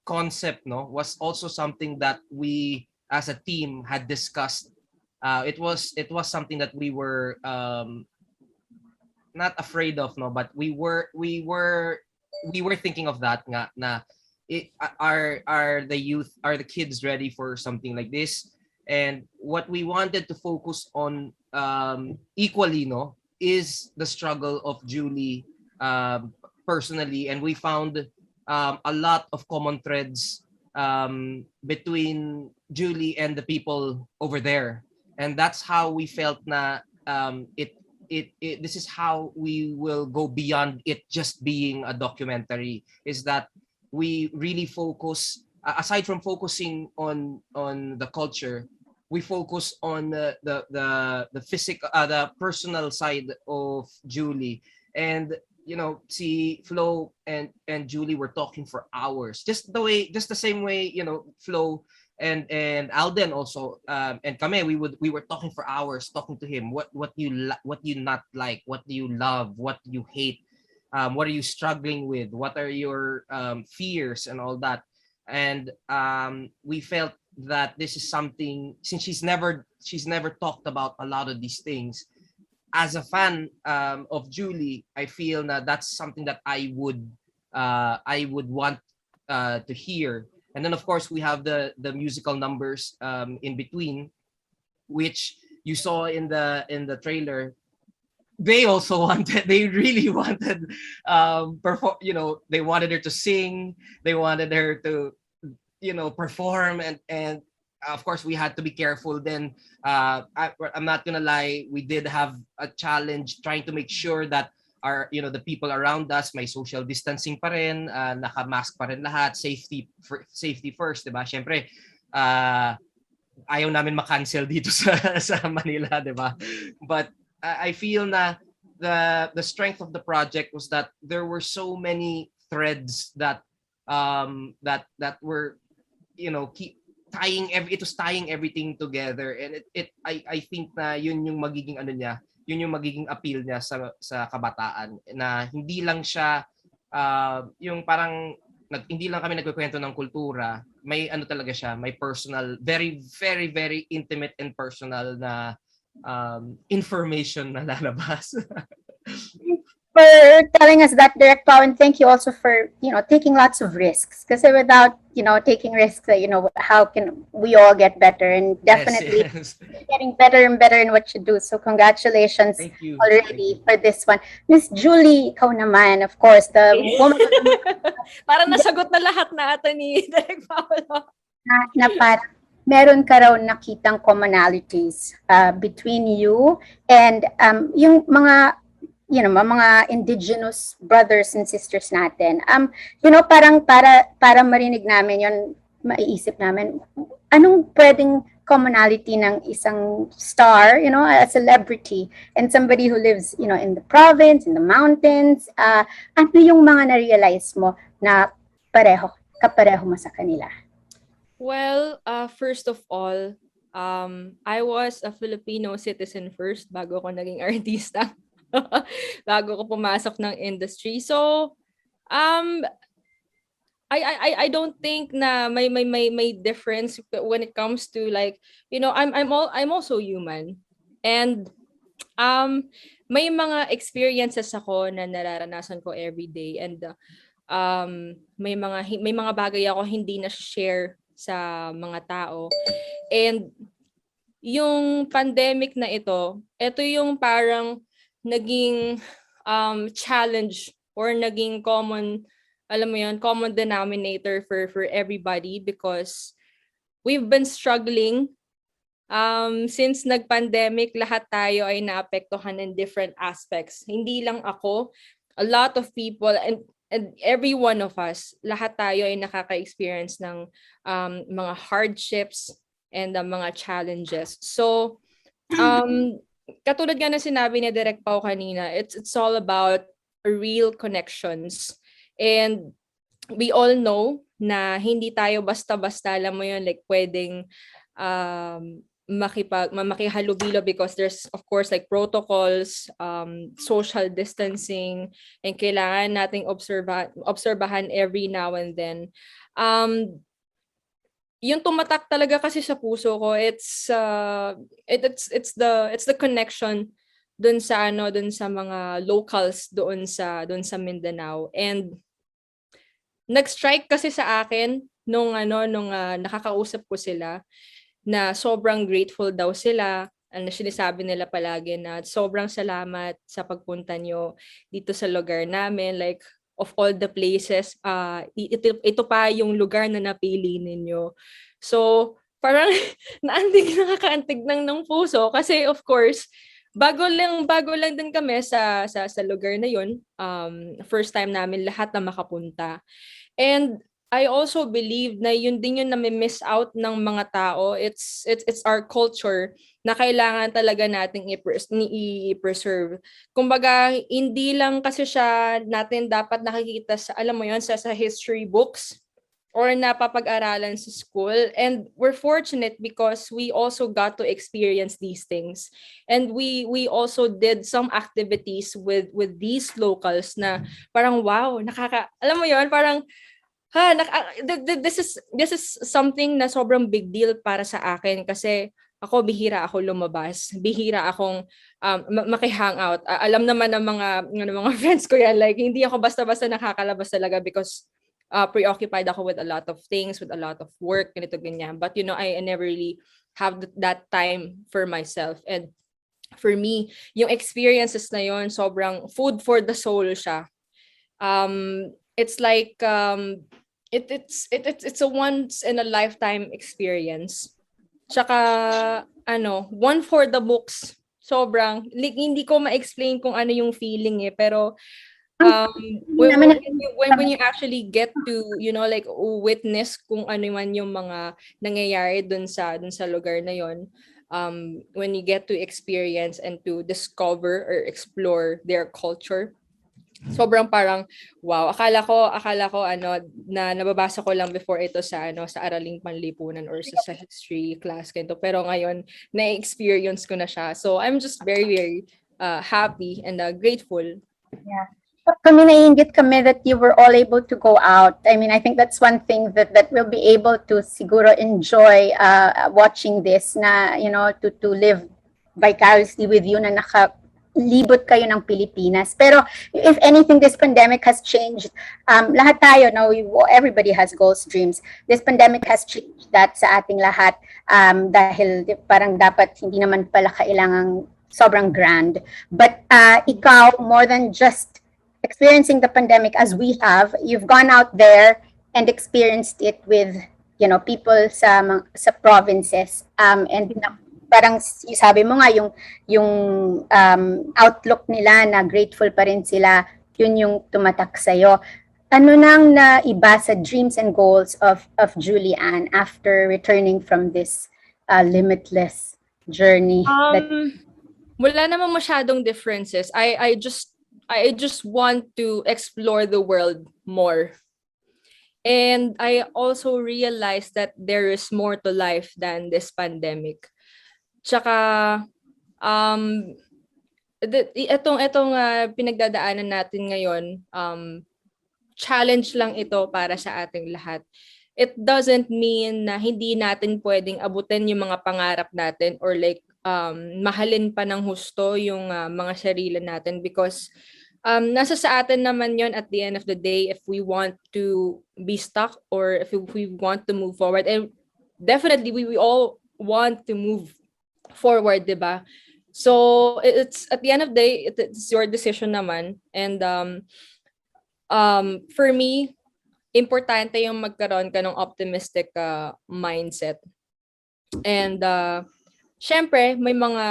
concept, no, was also something that we as a team had discussed. It was something that we were not afraid of, no, but we were thinking of that nga, na are the kids ready for something like this? And what we wanted to focus on equally, no, is the struggle of Julie personally, and we found a lot of common threads between Julie and the people over there, and that's how we felt na this is how we will go beyond it just being a documentary, is that we really focus, aside from focusing on the culture, we focus on the physical, the personal side of Julie. And you know, see, Flo and Julie were talking for hours, just the same way, you know, Flo and Alden also, and Kame, we were talking for hours, talking to him, what you not like, what do you love, what do you hate, what are you struggling with, what are your fears and all that. And we felt that this is something, since she's never talked about a lot of these things. As a fan of Julie, I feel that that's something that I would want to hear. And then of course we have the musical numbers in between, which you saw in the trailer. They also they really wanted perform, you know, they wanted her to sing, they wanted her to, you know, perform, and of course we had to be careful. Then I'm not gonna lie, we did have a challenge trying to make sure that the people around us, may social distancing pa rin, naka-mask pa rin lahat, safety first, 'di ba? Syempre, ayaw namin ma-cancel dito sa Manila, 'di ba? But I feel na the strength of the project was that there were so many threads that were, keep tying everything together, and I think na yun yung magiging yun yung magiging appeal niya sa kabataan, na hindi lang siya yung parang hindi lang kami nagkukwento ng kultura, may talaga siya, may personal, very very very intimate and personal na information na lalabas. For telling us that, Direct Pao, and thank you also for, taking lots of risks. Because without, taking risks, how can we all get better? And definitely Yes. getting better and better in what you do. So congratulations Thank you. already for this one. Miss Julie, ikaw naman, of course, the woman Parang nasagot na lahat na ata ni Direk Paolo. na parang meron ka raw nakitang commonalities between you and yung mga mga indigenous brothers and sisters natin. Parang para marinig namin yon, maiisip namin, anong pwedeng commonality ng isang star, a celebrity, and somebody who lives, in the province, in the mountains. Ano yung mga na-realize mo na kapareho mo sa kanila? Well, first of all, I was a Filipino citizen first bago ko naging artista. Bago ko pumasok ng industry. So, I don't think na may difference when it comes to, like, I'm also human, and may mga experiences ako na nararanasan ko every day, and may mga bagay ako hindi na share sa mga tao. And yung pandemic na ito yung parang naging challenge or naging common denominator for everybody, because we've been struggling since nag-pandemic. Lahat tayo ay naapektuhan in different aspects. Hindi lang ako, a lot of people, and every one of us, lahat tayo ay nakaka-experience ng mga hardships and mga challenges. So katulad nga na sinabi ni Direk Pao kanina, it's all about real connections. And we all know na hindi tayo basta-basta, alam mo yun, like pwedeng makihalubilo, because there's of course like protocols, social distancing, and kailangan nating obserbahan every now and then. Yung tumatak talaga kasi sa puso ko, it's the connection dun sa mga locals doon sa Mindanao. And nag-strike kasi sa akin nung nakakausap ko sila, na sobrang grateful daw sila. Sinasabi nila palagi na sobrang salamat sa pagpunta nyo dito sa lugar namin, like of all the places, ito pa yung lugar na napili ninyo. So, parang nakakaantig ng puso, kasi of course, bago lang din kami sa lugar na yun. First time namin lahat na makapunta. And I also believe na yun din yung nami-miss out ng mga tao. It's our culture na kailangan talaga nating i-preserve. Kumbaga, hindi lang kasi siya natin dapat nakikita sa, alam mo yun, sa history books or napapag-aralan sa school. And we're fortunate because we also got to experience these things. And we also did some activities with these locals na parang wow, alam mo yun, parang this is something na sobrang big deal para sa akin, kasi bihira ako lumabas, bihira akong maki-hangout. Alam naman ng mga friends ko yan, like hindi ako basta-basta nakakalabas talaga because preoccupied ako with a lot of things, with a lot of work, ganito ganyan. But I never really have that time for myself. And for me, yung experiences na yon, sobrang food for the soul siya. It's like it's a once in a lifetime experience. Tsaka one for the books. sobrang, like, hindi ko ma-explain kung ano yung feeling eh, pero namin when you actually get to, like, witness kung ano man yung mga nangyayari dun sa lugar na yon, when you get to experience and to discover or explore their culture, sobrang parang wow. Akala ko na nababasa ko lang before ito sa Araling Panlipunan or sa history class ganito, pero ngayon na-experience ko na siya. So I'm just very very happy and grateful. Yeah. Kami naiinggit kami that you were all able to go out. I mean, I think that's one thing that we'll be able to siguro enjoy watching this na, to live vicariously with you na nakalibot kayo ng Pilipinas. Pero if anything, this pandemic has changed. Lahat tayo, now everybody has goals, dreams. This pandemic has changed that sa ating lahat dahil parang dapat hindi naman pala kailangang sobrang grand. But ikaw, more than just experiencing the pandemic as we have, you've gone out there and experienced it with, people sa provinces. And parang sabi mo nga, yung outlook nila na grateful pa rin sila, yun yung tumatak sa'yo. Ano nang naiba sa dreams and goals of Julianne after returning from this limitless journey? Wala namang masyadong differences. I just want to explore the world more. And I also realized that there is more to life than this pandemic. Tsaka, itong pinagdadaanan natin ngayon, challenge lang ito para sa ating lahat. It doesn't mean na hindi natin pwedeng abutin yung mga pangarap natin or like mahalin pa ng husto yung mga sarili natin, because nasa sa atin naman yon at the end of the day if we want to be stuck or if we want to move forward. And definitely we all want to move forward, diba? So it's at the end of the day, it's your decision naman. And for me, importante yung magkaroon ka ng optimistic mindset. And syempre may mga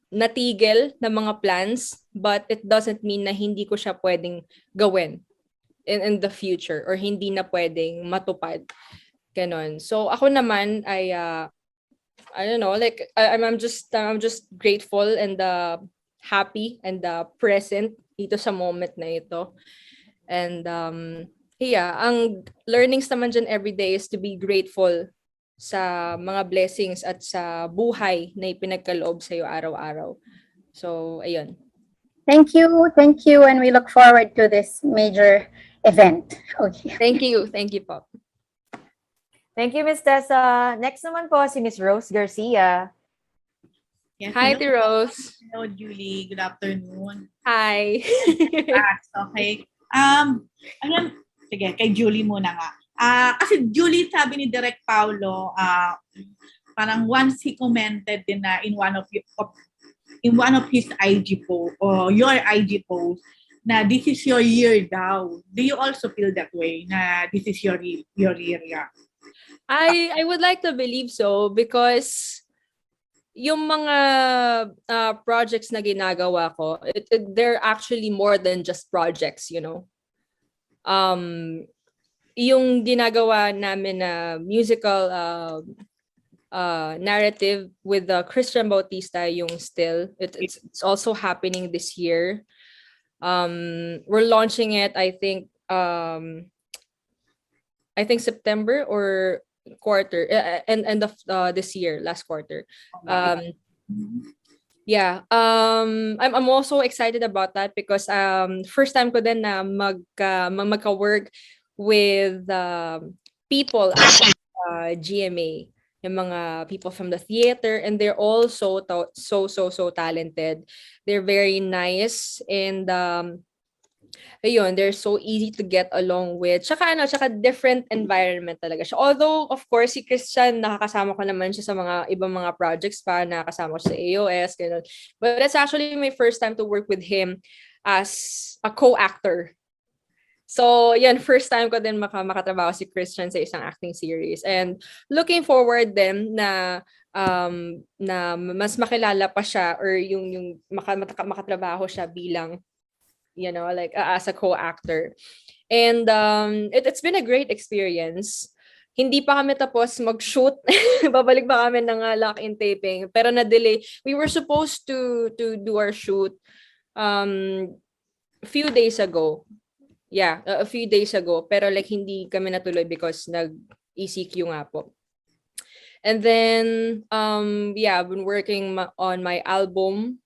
natigil na mga plans, but it doesn't mean na hindi ko siya pwedeng gawin in the future or hindi na pwedeng matupad. Ganon. So ako naman ay I don't know, like I'm just grateful and happy and present dito sa moment na ito. And ang learnings naman dyan every day is to be grateful sa mga blessings at sa buhay na ipinagkaloob sa'yo araw-araw. So, ayun. Thank you, and we look forward to this major event. Okay. Thank you po. Thank you, Miss Tessa. Next naman po si Miss Rose Garcia. Yes, Hi, hello. Ate Rose. Hello, Julie. Good afternoon. Hi. Okay. Ayan, sige, kay Julie muna nga. Kasi Julie, sabi ni Direk Paulo, parang once he commented din na in one of his IG post or your IG post na this is your year daw. Do you also feel that way na this is your year? Yeah. I would like to believe so, because yung mga projects na ginagawa ko, they're actually more than just projects, yung ginagawa namin na musical narrative with Christian Bautista, yung Still, it's also happening this year. We're launching it, I think September or quarter end of this year, last quarter. I'm also excited about that because first time ko din na magka-work with people at GMA, yung mga people from the theater, and they're all so talented. They're very nice and ayun, they're so easy to get along with. Tsaka different environment talaga siya. Although, of course, si Christian, nakakasama ko naman siya sa mga ibang mga projects pa, nakakasama ko sa AOS, ganun. But it's actually my first time to work with him as a co-actor. So, yan, first time ko din makatrabaho si Christian sa isang acting series. And looking forward din na mas makilala pa siya or yung makatrabaho siya bilang, like as a co-actor. And it's been a great experience. Hindi pa kami tapos mag-shoot. Babalik pa kami ng lock-in taping. Pero na-delay. We were supposed to do our shoot a few days ago. Yeah, a few days ago. Pero like hindi kami natuloy because nag-ECQ nga po. And then, I've been working on my album.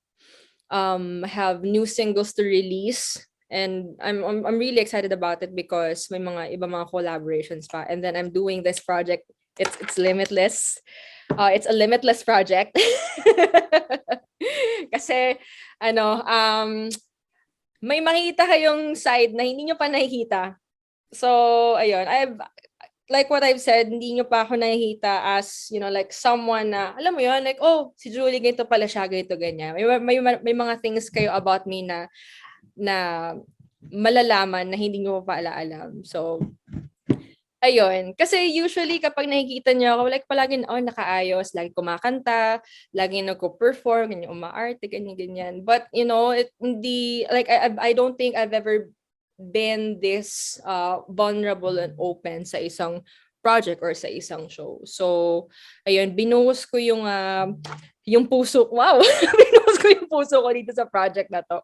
Have new singles to release. And I'm really excited about it because may mga mga collaborations pa. And then I'm doing this project. It's Limitless. It's a Limitless project. Kasi may makita kayong side na hindi nyo pa nakikita. So, ayun. Like what I've said, hindi nyo pa ako nakikita as, like someone na, alam mo yun, like, oh, si Julie, ganito pala siya, ganito, ganyan. May mga things kayo about me na malalaman na hindi nyo pa alam. So, ayun. Kasi usually kapag nakikita niyo ako, like palagi nakaayos, lagi kumakanta, lagi nagko-perform, ganyan, umaarte, ganyan. But, I don't think I've ever been this vulnerable and open sa isang project or sa isang show. So, ayun, binuhos ko yung puso, wow! Binuhos ko yung puso ko dito sa project na to.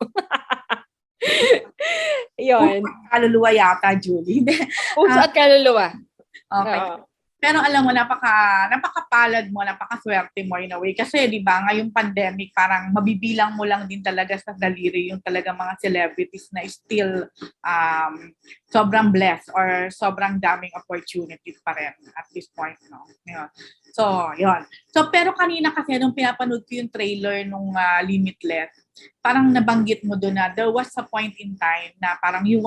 Yun. Kaluluwa yata, Julie. Puso at kaluluwa. Okay. Pero alam mo, napakapalad mo, napakaswerte mo in a way. Kasi, di ba, ngayong pandemic, parang mabibilang mo lang din talaga sa daliri yung talaga mga celebrities na still sobrang blessed or sobrang daming opportunities pa rin at this point, no? Yun. So, yun. So, pero kanina kasi nung pinapanood ko yung trailer nung Limitless, parang nabanggit mo doon na there was a point in time na parang you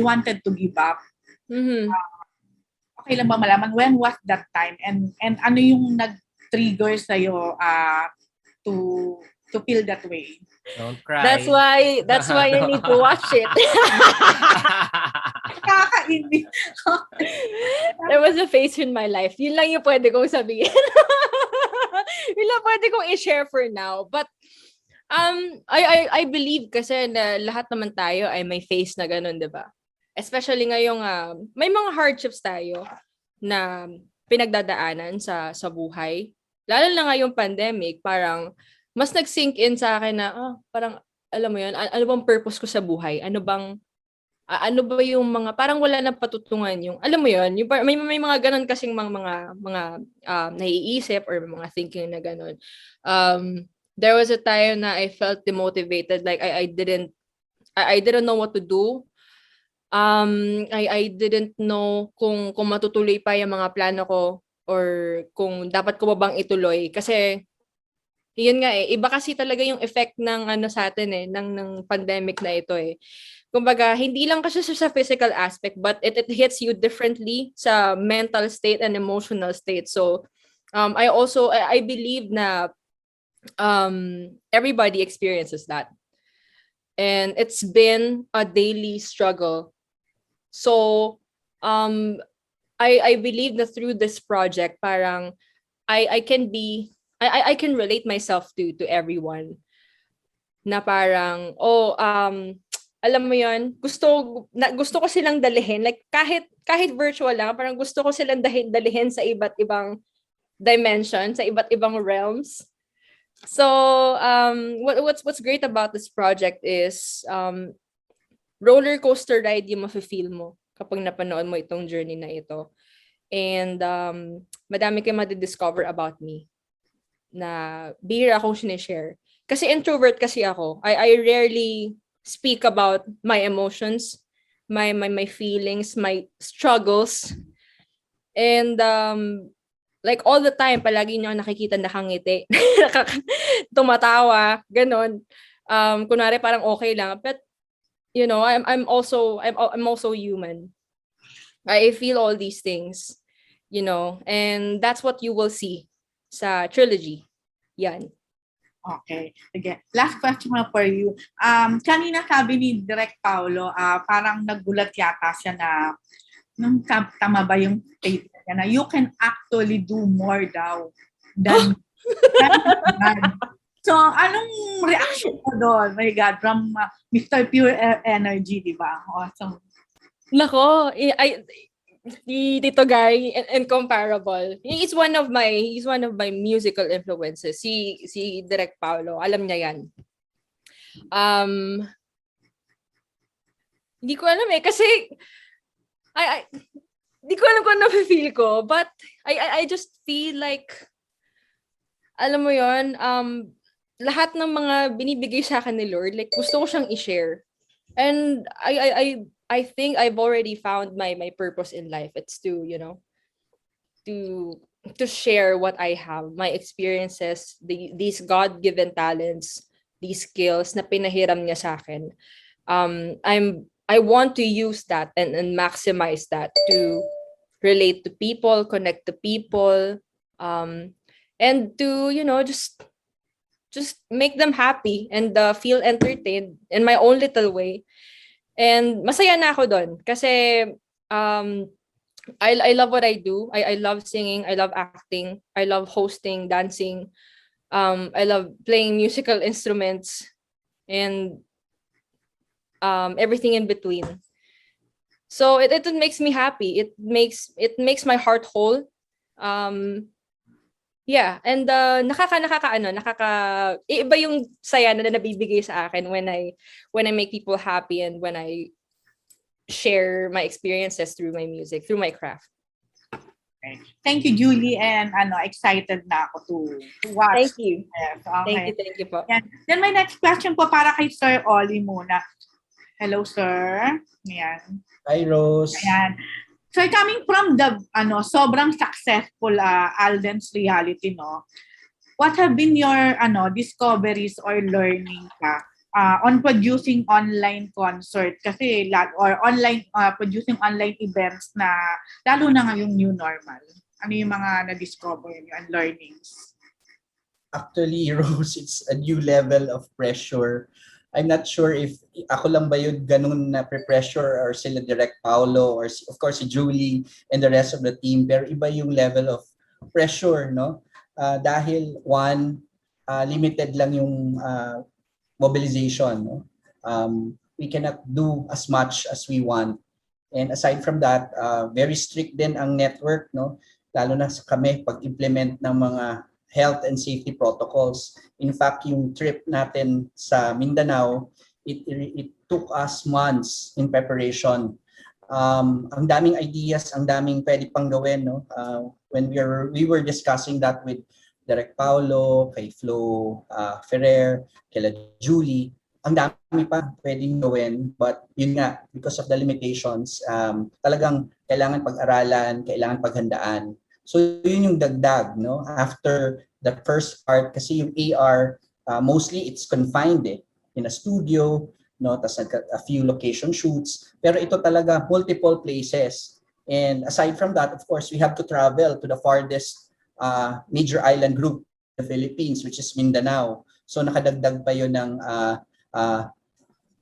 wanted to give up. Mm-hmm. Okay lang ba malaman when was that time and ano yung nag-trigger sa iyo to feel that way? Don't cry. That's why you need to watch it. Kakainis. There was a phase in my life. Yun lang yung pwede kong sabihin. Yun lang pwede kong i-share for now. But I believe kasi na lahat naman tayo ay may phase na ganun, 'di ba? Especially ngayong may mga hardships tayo na pinagdadaanan sa buhay. Lalo na ngayong pandemic, parang mas nag-sink in sa akin na parang alam mo 'yun, ano bang purpose ko sa buhay? Ano ba yung mga parang wala nang patutungan yung alam mo 'yun, yung may mga ganun kasing mga naiisip or mga thinking na ganun. There was a time na I felt demotivated, like I didn't know what to do. I didn't know kung matutuloy pa yung mga plano ko or kung dapat ko ba bang ituloy kasi yun nga iba kasi talaga yung effect ng sa atin ng pandemic na ito kumbaga hindi lang kasi sa physical aspect but it hits you differently sa mental state and emotional state. So I believe na everybody experiences that and it's been a daily struggle. So, I believe that through this project, parang I can relate myself to everyone. Na parang alam mo 'yon, gusto ko silang dalhin, like kahit virtual lang, parang gusto ko silang dalhin sa iba't ibang dimension, sa iba't ibang realms. So, what's great about this project is roller coaster ride yung mafe-feel mo kapag napanood mo itong journey na ito. And madami kayong madidiscover about me na bihira akong sinishare. Kasi introvert kasi ako. I rarely speak about my emotions, my feelings, my struggles. And like all the time, palagi niyo nakikita nakangiti, tumatawa, ganon. Kunwari parang okay lang, but I'm also human. I feel all these things, and that's what you will see sa Trilogy. Yan. Okay. Sige. Last question na for you. Kanina sabi ni Direk Paulo, parang nagulat yata siya na, tama ba yung statement niya na you can actually do more daw than So, anong reaction mo doon? My God, from Mr. Pure Energy, di ba? Awesome. Nako, si Tito Gary, incomparable. He's one of my musical influences. Si Direk Paulo, alam niya yan. Hindi ko alam kasi hindi ko alam kung ano feel ko, but I just feel like, alam mo yon, lahat ng mga binibigay sa akin ni Lord, like gusto ko siyang i-share. And I think I've already found my purpose in life. It's to, to share what I have, my experiences, these God-given talents, these skills na pinahiram niya sa akin. I want to use that and maximize that to relate to people, connect to people, and to, just make them happy and feel entertained in my own little way. And masaya na ako doon kasi I love what I do. I love singing, I love acting, I love hosting, dancing. I love playing musical instruments and everything in between. So it makes me happy. It makes my heart whole. Yeah, and iba yung saya na nabibigay sa akin when I make people happy and when I share my experiences through my music, through my craft. Okay. Thank you, Julie, and excited na ako to watch. Thank you. Yes, okay. Thank you po. Yan. Then my next question po para kay Sir Ollie muna. Hello, sir. Ayan. Hi, Rose. Ayan. So coming from the sobrang successful Alden's reality, no? What have been your discoveries or learning on producing online concert kasi or online producing online events na lalo na ngayong new normal? Ano yung mga na-discover niyo and learnings? Actually, Rose, it's a new level of pressure. I'm not sure if ako lang ba yun ganun na pressure or sila Direk Paulo or of course si Julie and the rest of the team, pero iba yung level of pressure, no? Dahil one, limited lang yung mobilization, no? We cannot do as much as we want. And aside from that, very strict din ang network, no? Lalo na sa kami pag-implement ng mga health and safety protocols. In fact, yung trip natin sa Mindanao, it took us months in preparation. Ang daming ideas, ang daming pwede pang gawin, no? When we were discussing that with Direk Paulo, kay Flo Ferrer, kay Julie, ang dami pa pwedeng gawin, but yun nga, because of the limitations, talagang kailangan pag-aralan, kailangan paghandaan. So yun yung dagdag, no? After the first part, kasi yung AR, mostly it's confined in a studio, no? Tas a few location shoots. Pero ito talaga multiple places. And aside from that, of course, we have to travel to the farthest major island group, the Philippines, which is Mindanao. So nakadagdag pa yun ng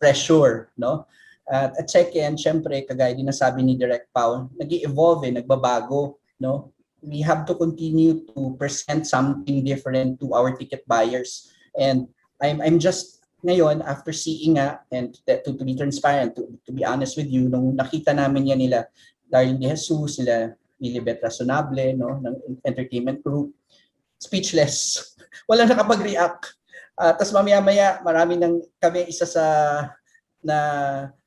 pressure, no? At second, syempre, kagaya din na sabi ni Direk Pao, nag-i-evolve, nagbabago, no? We have to continue to present something different to our ticket buyers. And I'm just ngayon, after seeing and to be transparent, to be honest with you, nung nakita namin yan nila, Darlene De Jesus, sila Lilibet Razonable, no, ng entertainment group, speechless. Walang nakapag-react. Tapos mamaya-maya, marami nang kami isa sa na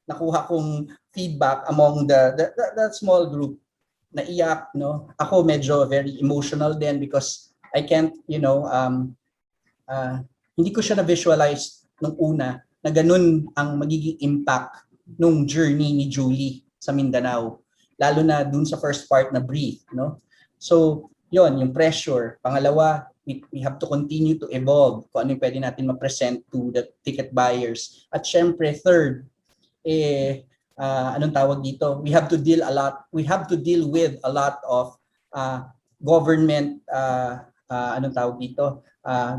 nakuha kong feedback among the small group. Naiyak, no? Ako medyo very emotional din because I can't, hindi ko siya na-visualize nung una na ganun ang magiging impact nung journey ni Julie sa Mindanao. Lalo na dun sa first part na Breathe, no? So, yon yung pressure. Pangalawa, we have to continue to evolve kung ano yung pwede natin ma-present to the ticket buyers. At syempre, third, anong tawag dito? We have to deal with a lot of government anong tawag dito,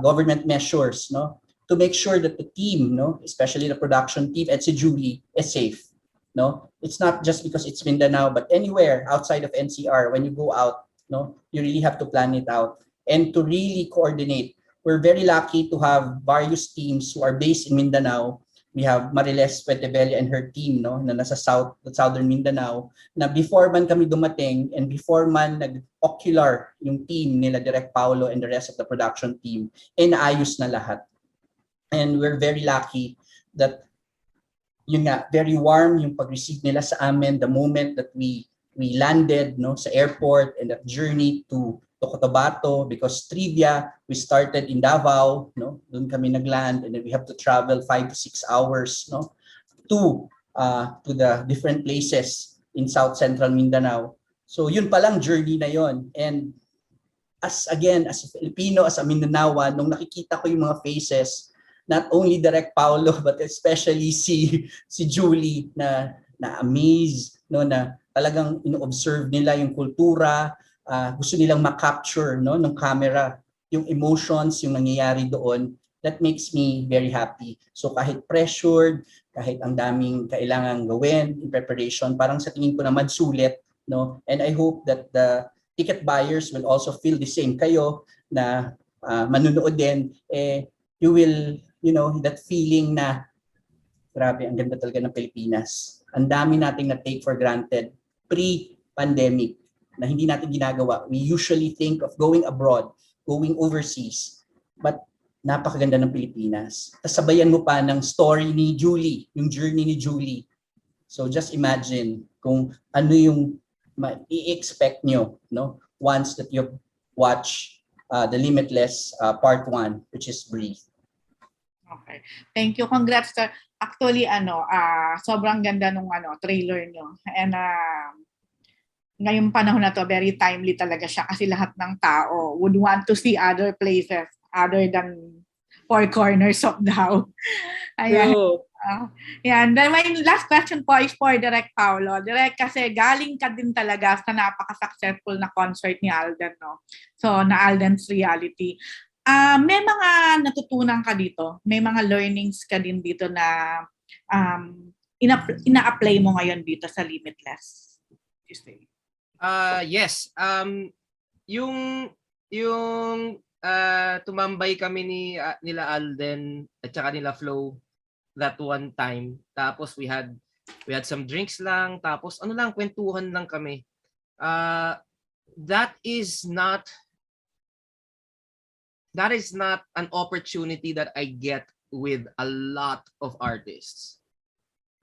government measures, no, to make sure that the team, no, especially the production team and si Julie is safe, no. It's not just because it's Mindanao, but anywhere outside of NCR, when you go out, no, you really have to plan it out and to really coordinate. We're very lucky to have various teams who are based in Mindanao. We have Mariles Petebella and her team, no, na nasa southern Mindanao, na before man kami dumating and before man nag-ocular yung team nila Direk Paulo and the rest of the production team, inaayos na lahat. And we're very lucky that yun nga, very warm yung pag-receive nila sa amin the moment that we landed, no, sa airport, and that journey to Cotabato, because trivia, we started in Davao, no, doon kami nagland, and then we have to travel 5 to 6 hours, no, to the different places in South Central Mindanao. So yun palang journey na yon. And as a Filipino, as a Mindanaoan, nung nakikita ko yung mga faces, not only Direk Paulo, but especially si Julie na amaze, no, na talagang ino-observe nila yung kultura, gusto nilang ma-capture, no, ng camera yung emotions, yung nangyayari doon. That makes me very happy. So kahit pressured, kahit ang daming kailangang gawin in preparation, parang sa tingin ko naman sulit, no. And I hope that the ticket buyers will also feel the same. Kayo na manunood din, you will, you know, that feeling na grabe, ang ganda talaga ng Pilipinas. Ang dami nating na-take for granted pre-pandemic na hindi natin ginagawa. We usually think of going abroad, going overseas, but napakaganda ng Pilipinas. Tapos sabayan mo pa ng story ni Julie, yung journey ni Julie. So just imagine kung ano yung i-expect nyo, no, once that you watch the Limitless Part 1, which is Breathe. Okay. Thank you. Congrats. Actually, sobrang ganda nung trailer nyo. And ngayong panahon na to, very timely talaga siya kasi lahat ng tao would want to see other places other than four corners of the house. Ayan. Yan. Then my last question po is for Direk Paulo. Direk, kasi galing ka din talaga sa napaka-successful na concert ni Alden, no? So, na Alden's Reality. May mga natutunan ka dito? May mga learnings ka din dito na ina-apply mo ngayon dito sa Limitless? Yes. Yung tumambay kami nila Alden at saka nila Flo that one time. Tapos we had some drinks lang, tapos kwentuhan lang kami. That is not an opportunity that I get with a lot of artists.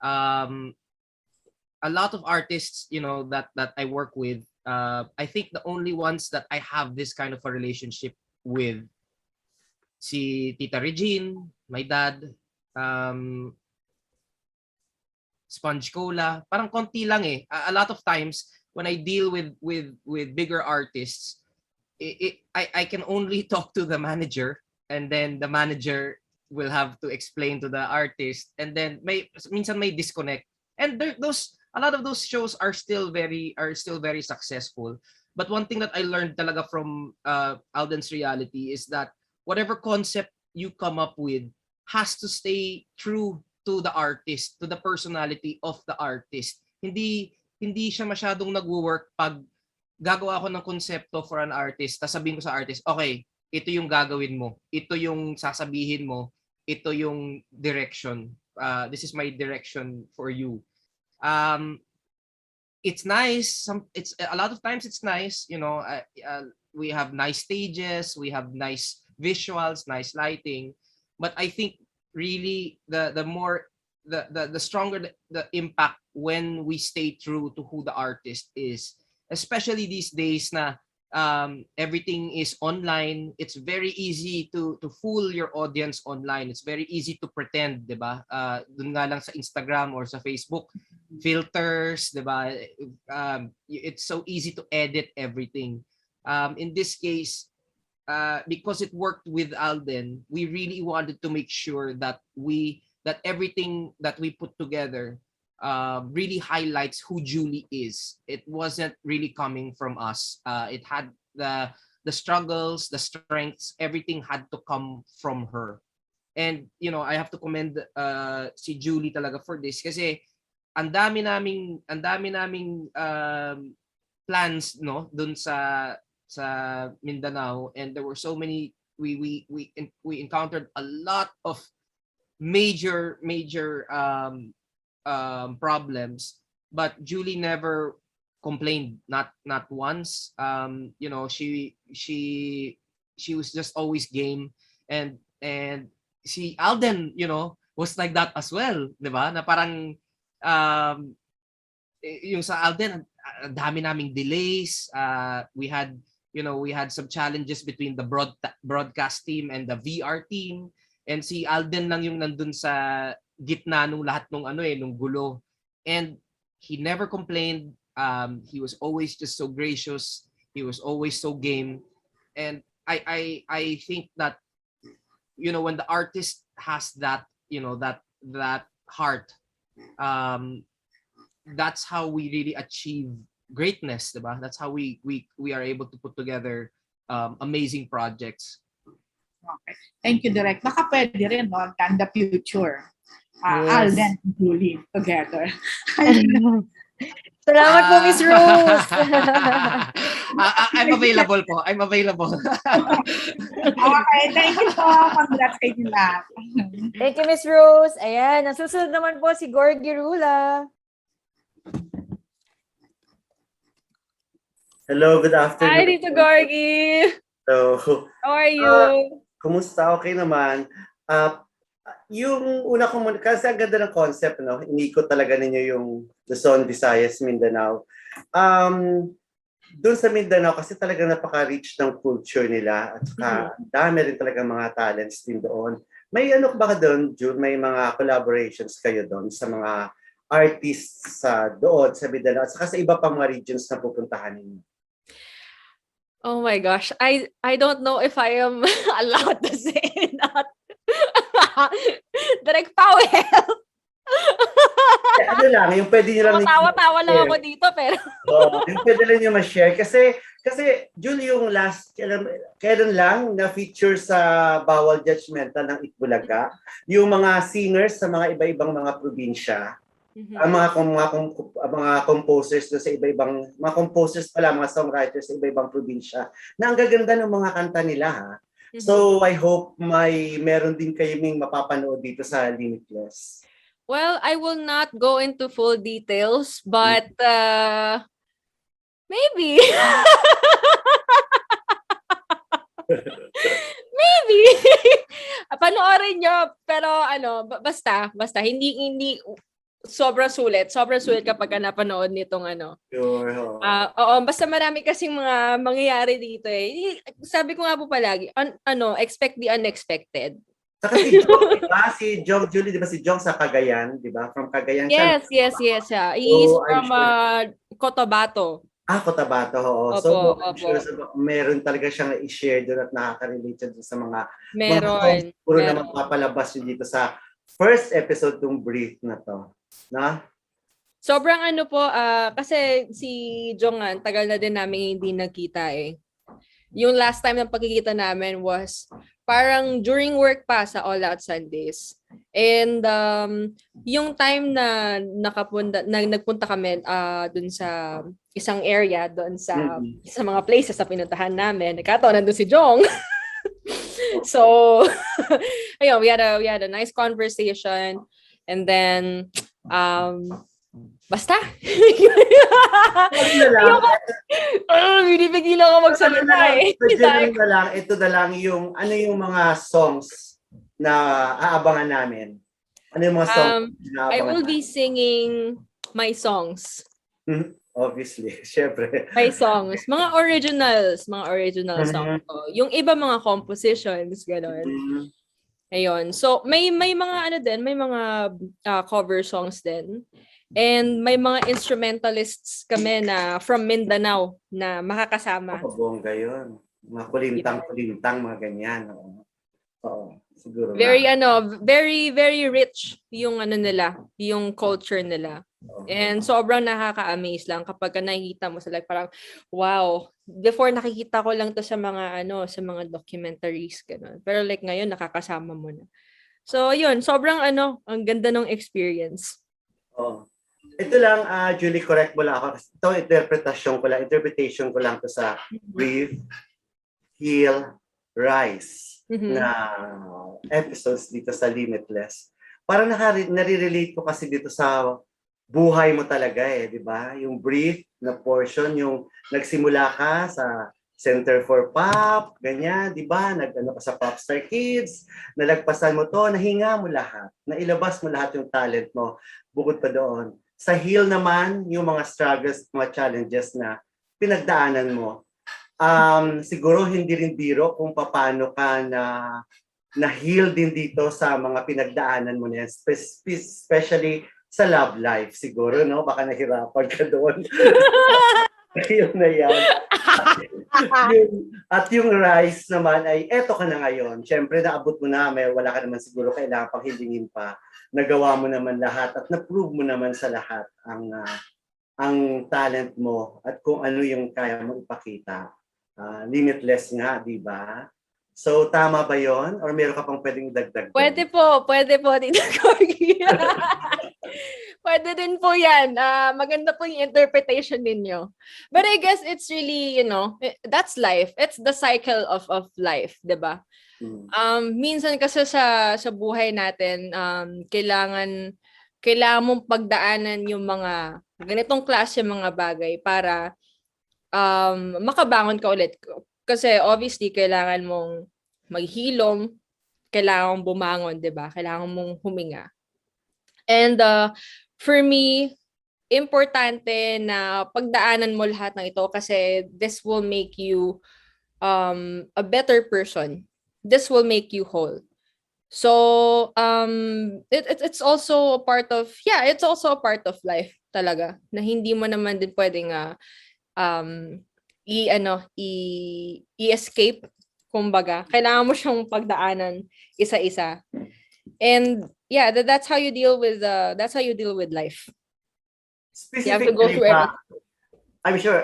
A lot of artists, you know, that I work with, I think the only ones that I have this kind of a relationship with, si Tita Regine, my dad, Sponge Cola, parang konti lang eh. A lot of times when I deal with bigger artists, I can only talk to the manager, and then the manager will have to explain to the artist, and then minsan may disconnect. And a lot of those shows are still very successful. But one thing that I learned talaga from Alden's Reality is that whatever concept you come up with has to stay true to the artist, to the personality of the artist. Hindi siya masyadong nagwo-work pag gagawa ako ng konsepto for an artist, tapos sabihin ko sa artist, okay, ito yung gagawin mo, ito yung sasabihin mo, ito yung direction. This is my direction for you. It's nice. It's a lot of times it's nice. You know, we have nice stages, we have nice visuals, nice lighting. But I think really the stronger the impact when we stay true to who the artist is. Especially these days na everything is online. It's very easy to fool your audience online. It's very easy to pretend, 'di ba? Dun nga lang sa Instagram or sa Facebook, filters, 'di ba? It's so easy to edit everything. In this case, because it worked with Alden, we really wanted to make sure that everything that we put together really highlights who Julie is. It wasn't really coming from us. It had the the struggles, the strengths, everything had to come from her. And I have to commend si Julie talaga for this kasi ang dami naming plans no doon sa Mindanao, and there were so many we encountered a lot of major problems, but Julie never complained, not once. She was just always game, and si Alden, was like that as well, 'di ba? Na parang yung sa Alden, ang dami naming delays. We had some challenges between the broadcast team and the VR team, and si Alden lang yung nandun sa gitna nung lahat nung nung gulo. And he never complained. He was always just so gracious. He was always so game. And I think that when the artist has that that heart, that's how we really achieve greatness, diba? That's how we are able to put together amazing projects. Okay. Thank you, Direk. Baka pwede rin, no? In the future. Yes. Alden and Julie together. Salamat po, Miss Rose. I'm available po. I'm available. Okay, thank you po. Congrats kay nila. Thank you, Miss Rose. Ayan, nasusunod naman po si Gorgie Rula. Hello, good afternoon. Hi, Tito Gorgie. So, How are you? kumusta? Okay naman. Yung una ko muna, kasi ang ganda ng concept, no? Inikot talaga ninyo yung Luzon, Visayas, Mindanao. Doon sa Mindanao, kasi talaga napaka-rich ng culture nila at saka dami rin talaga mga talents din doon. May ano ba doon, June? May mga collaborations kayo doon sa mga artists sa doon, sa Mindanao, at saka sa iba pang mga regions na pupuntahan ninyo? Oh my gosh, I don't know if I am allowed to say that. Direct Powell. Ano lang, yung pwede nyo lang Tawa-tawa lang ako dito, pero yung pwede lang nyo ma-share kasi Julie, yung last kailan lang na feature sa Bawal Judgmental ng Itbulaga, yung mga singers sa mga iba-ibang mga probinsya. Ang mga composers do sa iba-ibang mga composers pala, mga songwriters sa iba-ibang probinsya na ang gaganda ng mga kanta nila, ha. So I hope meron din kayong mapapanood dito sa Limitless. well, I will not go into full details, but maybe. Maybe. Panoorin nyo, pero basta hindi sobrang sulit kapag napanood nitong Sure. oo, basta marami kasing mga mangyayari dito eh. Sabi ko nga po palagi, expect the unexpected. Saka si Jong, diba? Si Jong, Julie, diba si Jong sa Cagayan, diba? From Cagayan siya. Yes. He's So, from Cotabato. Cotabato, oo. Opo, So, I'm opo. sure meron talaga siyang i-share doon at nakaka-relate doon sa mga Meron. puro na magpapalabas yun dito sa first episode ng Brief na to. Na? Sobrang kasi si Jong tagal na din namin hindi nagkita eh. Yung last time na pagkikita namin was parang during work pa sa All Out Sundays. And yung time na nagpunta kami dun sa isang area doon sa mga places na pinuntahan namin, nagkataon nandun si Jong. So ayun, we had a nice conversation, and then basta. Binibigil ako magsalita eh. Ito na lang yung yung mga songs na aabangan namin. Ano yung mga songs na aabangan? I will be singing my songs. Obviously, syempre. My songs. Mga original songs ko. Yung iba mga compositions, gano'n. Ayun. So, may mga may mga cover songs din. And may mga instrumentalists kami na from Mindanao na makakasama. Bongga yun. Mga kulintang, mga ganyan. Oo. Siguro Very, very, very rich yung nila, yung culture nila. And sobrang nakaka-amaze lang kapag nakikita mo sila, parang wow, before nakikita ko lang to sa mga sa mga documentaries ganun. Pero like ngayon nakakasama mo na. So yun, sobrang ang ganda ng experience. Oh. Ito lang, Julie, correct mo lang ako. Ito, interpretation ko lang to sa Breathe, Heal, Rise na episodes dito sa Limitless. Parang nare-relate ko kasi dito sa buhay mo talaga di ba? Yung Breathe na portion, yung nagsimula ka sa Center for Pop, ganyan, di ba? Nag-ano ka sa Popstar Kids, nalagpasan mo to, nahinga mo lahat, nailabas mo lahat yung talent mo, bukod pa doon. Sa Heal naman, yung mga struggles, mga challenges na pinagdaanan mo. Siguro hindi rin biro kung paano ka na-heal din dito sa mga pinagdaanan mo na yan, especially sa love life siguro, no? Baka nahirapan ka doon. Yun na yan. At yung Rise naman ay eto ka na ngayon. Siyempre naabot mo na, wala ka naman siguro kailangan pang hilingin pa. Nagawa mo naman lahat at na-prove mo naman sa lahat ang talent mo at kung ano yung kaya mo ipakita. Limitless nga, di ba? So tama ba yon? Or meron ka pang pwedeng dagdag? Pwede po, Tita Corgi. Pwede din po yan. Maganda po yung interpretation ninyo. But I guess it's really, that's life. It's the cycle of life, di ba? Minsan kasi sa buhay natin, kailangan mong pagdaanan yung mga ganitong klase mga bagay para makabangon ka ulit. Kasi obviously, kailangan mong maghilom, kailangan mong bumangon, di ba? Kailangan mong huminga. And for me, importante na pagdaanan mo lahat ng ito kasi this will make you a better person. This will make you whole. So, it's also a part of, it's also a part of life talaga na hindi mo naman din pwedeng i-escape, kumbaga. Kailangan mo siyang pagdaanan isa-isa. And that's how you deal with life. You have to go through everything. I'm sure,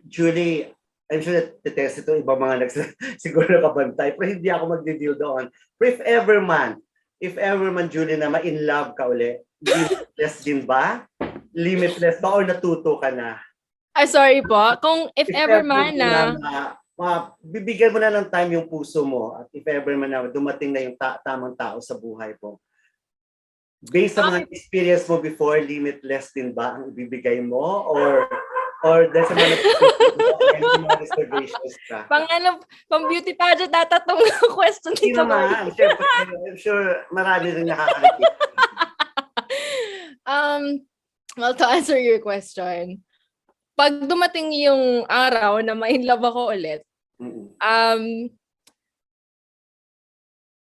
Julie, I'm sure that Tessa ito, iba mga siguro nakabantay, pero hindi ako magdi-deal doon. Pero if ever man, Julie, na ma-in love ka uli, limitless din ba? Limitless ba or natuto ka na? Sorry po. Kung if ever man bibigyan mo na ng time yung puso mo at if ever man na dumating na yung tamang tao sa buhay mo. Based sa mga experience mo before, limitless din ba ang ibibigay mo? Or dahil sa mga reservations ka? Pang beauty pageant data tong question dito. I'm sure marami rin nakaka-relate. Well, to answer your question, pag dumating yung araw na ma-in love ako ulit,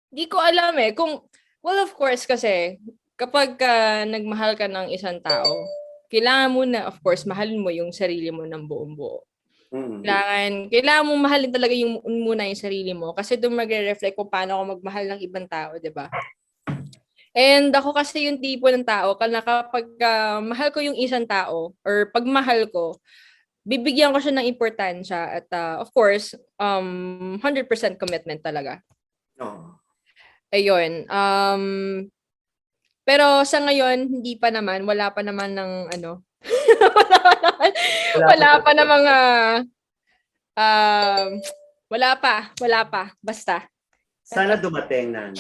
di ko alam well, of course, kasi kapag nagmahal ka ng isang tao, kailangan mo na, of course, mahalin mo yung sarili mo ng buong buo. Kailangan mong mahalin talaga muna yung sarili mo kasi doon magre-reflect kung paano ako magmahal ng ibang tao, di ba? And ako kasi yung tipo ng tao, kapag mahal ko yung isang tao or pagmahal ko, bibigyan ko siya ng importansya at of course, 100% commitment talaga. Ayun. Pero sa ngayon, hindi pa naman, wala pa naman ng wala pa, basta. Sana dumating na.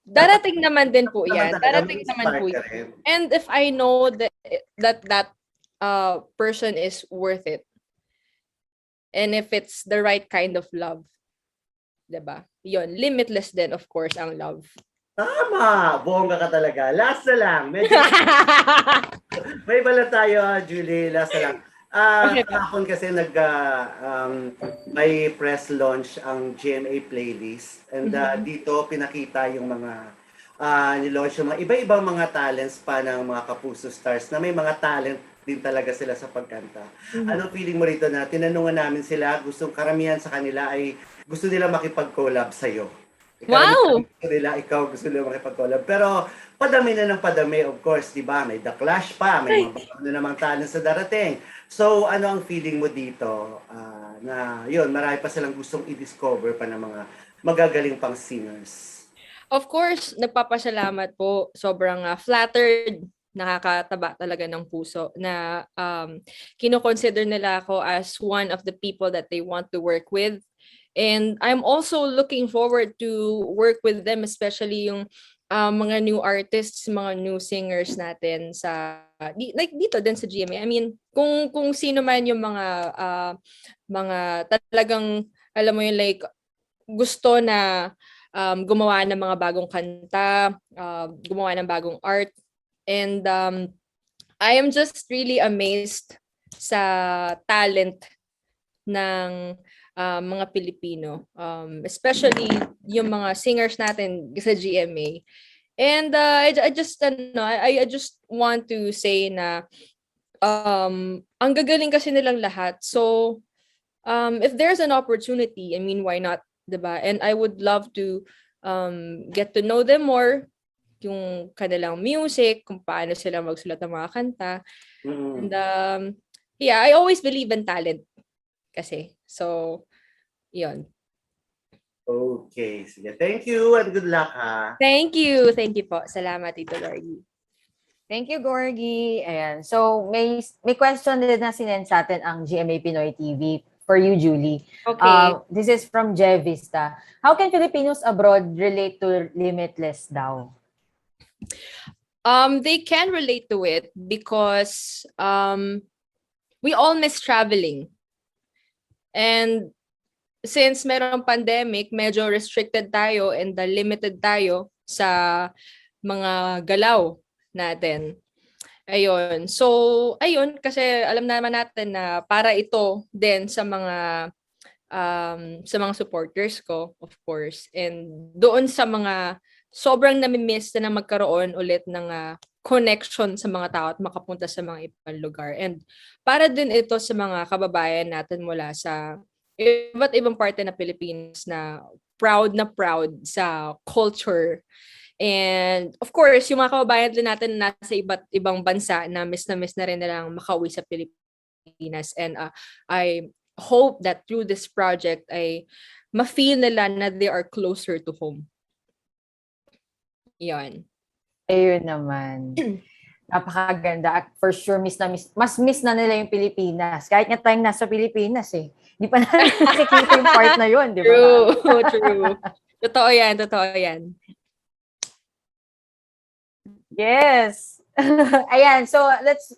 Darating naman din po yan. Darating naman po yan. And if I know that person is worth it, and if it's the right kind of love, diba? Yun, limitless din, of course, ang love. Tama! Bongga ka talaga. Last na lang. Medyo may bala tayo, Julie. Last na lang. Kahapon kasi may press launch ang GMA playlist. And dito pinakita yung mga nilaunch yung mga iba-ibang mga talents pa ng mga Kapuso stars na may mga talent din talaga sila sa pagkanta. Anong feeling mo rito na tinanungan namin sila, karamihan sa kanila ay gusto nila makipag-collab sa'yo. Wow! Ikaw gusto nila makipag-collab. Pero padami na ng padami, of course, di ba? May The Clash pa, may mga bago na namang talent sa darating. So, ano ang feeling mo dito? Na yun, marami pa silang gustong i-discover pa ng mga magagaling pang singers. Of course, nagpapasalamat po. Sobrang flattered, nakakataba talaga ng puso na kino-consider nila ako as one of the people that they want to work with. And I'm also looking forward to work with them, especially yung mga new artists, mga new singers natin sa like dito din sa GMA. I mean, kung sino man yung mga talagang alam mo yun, like gusto na gumawa ng mga bagong kanta, gumawa ng bagong art. And I am just really amazed sa talent ng mga Pilipino, especially yung mga singers natin sa GMA. And I just want to say na ang gagaling kasi nilang lahat. So if there's an opportunity, I mean, why not, 'di ba? And I would love to get to know them more, yung kanilang music, kung paano sila magsulat ng mga kanta. And yeah, I always believe in talent kasi. So, yun. Okay, sige. Thank you and good luck, ha. Thank you. Thank you po. Salamat, Tito Gorgie. Thank you, Gorgie. Ayan. So, may question din na sinend sa atin ang GMA Pinoy TV for you, Julie. Okay. This is from Jevista. How can Filipinos abroad relate to Limitless daw? They can relate to it because we all miss traveling. And since merong pandemic, medyo restricted tayo and limited tayo sa mga galaw natin. Ayun. So, ayun, kasi alam naman natin na para ito din sa mga supporters ko, of course. And doon sa mga sobrang nami-miss na magkaroon ulit ng connection sa mga tao at makapunta sa mga ibang lugar. And para din ito sa mga kababayan natin mula sa iba't ibang parte ng Pilipinas na proud sa culture. And of course, yung mga kababayan din natin na nasa iba't ibang bansa na miss na rin nilang makauwi sa Pilipinas. And I hope that through this project ay ma-feel nila na they are closer to home. Yan. Ayun naman. Napakaganda. At for sure, mas miss na nila yung Pilipinas. Kahit nga tayong nasa Pilipinas eh. Hindi pa natin nakikita yung part na yun, di ba? True. Totoo yan. Yes. Ayan, so let's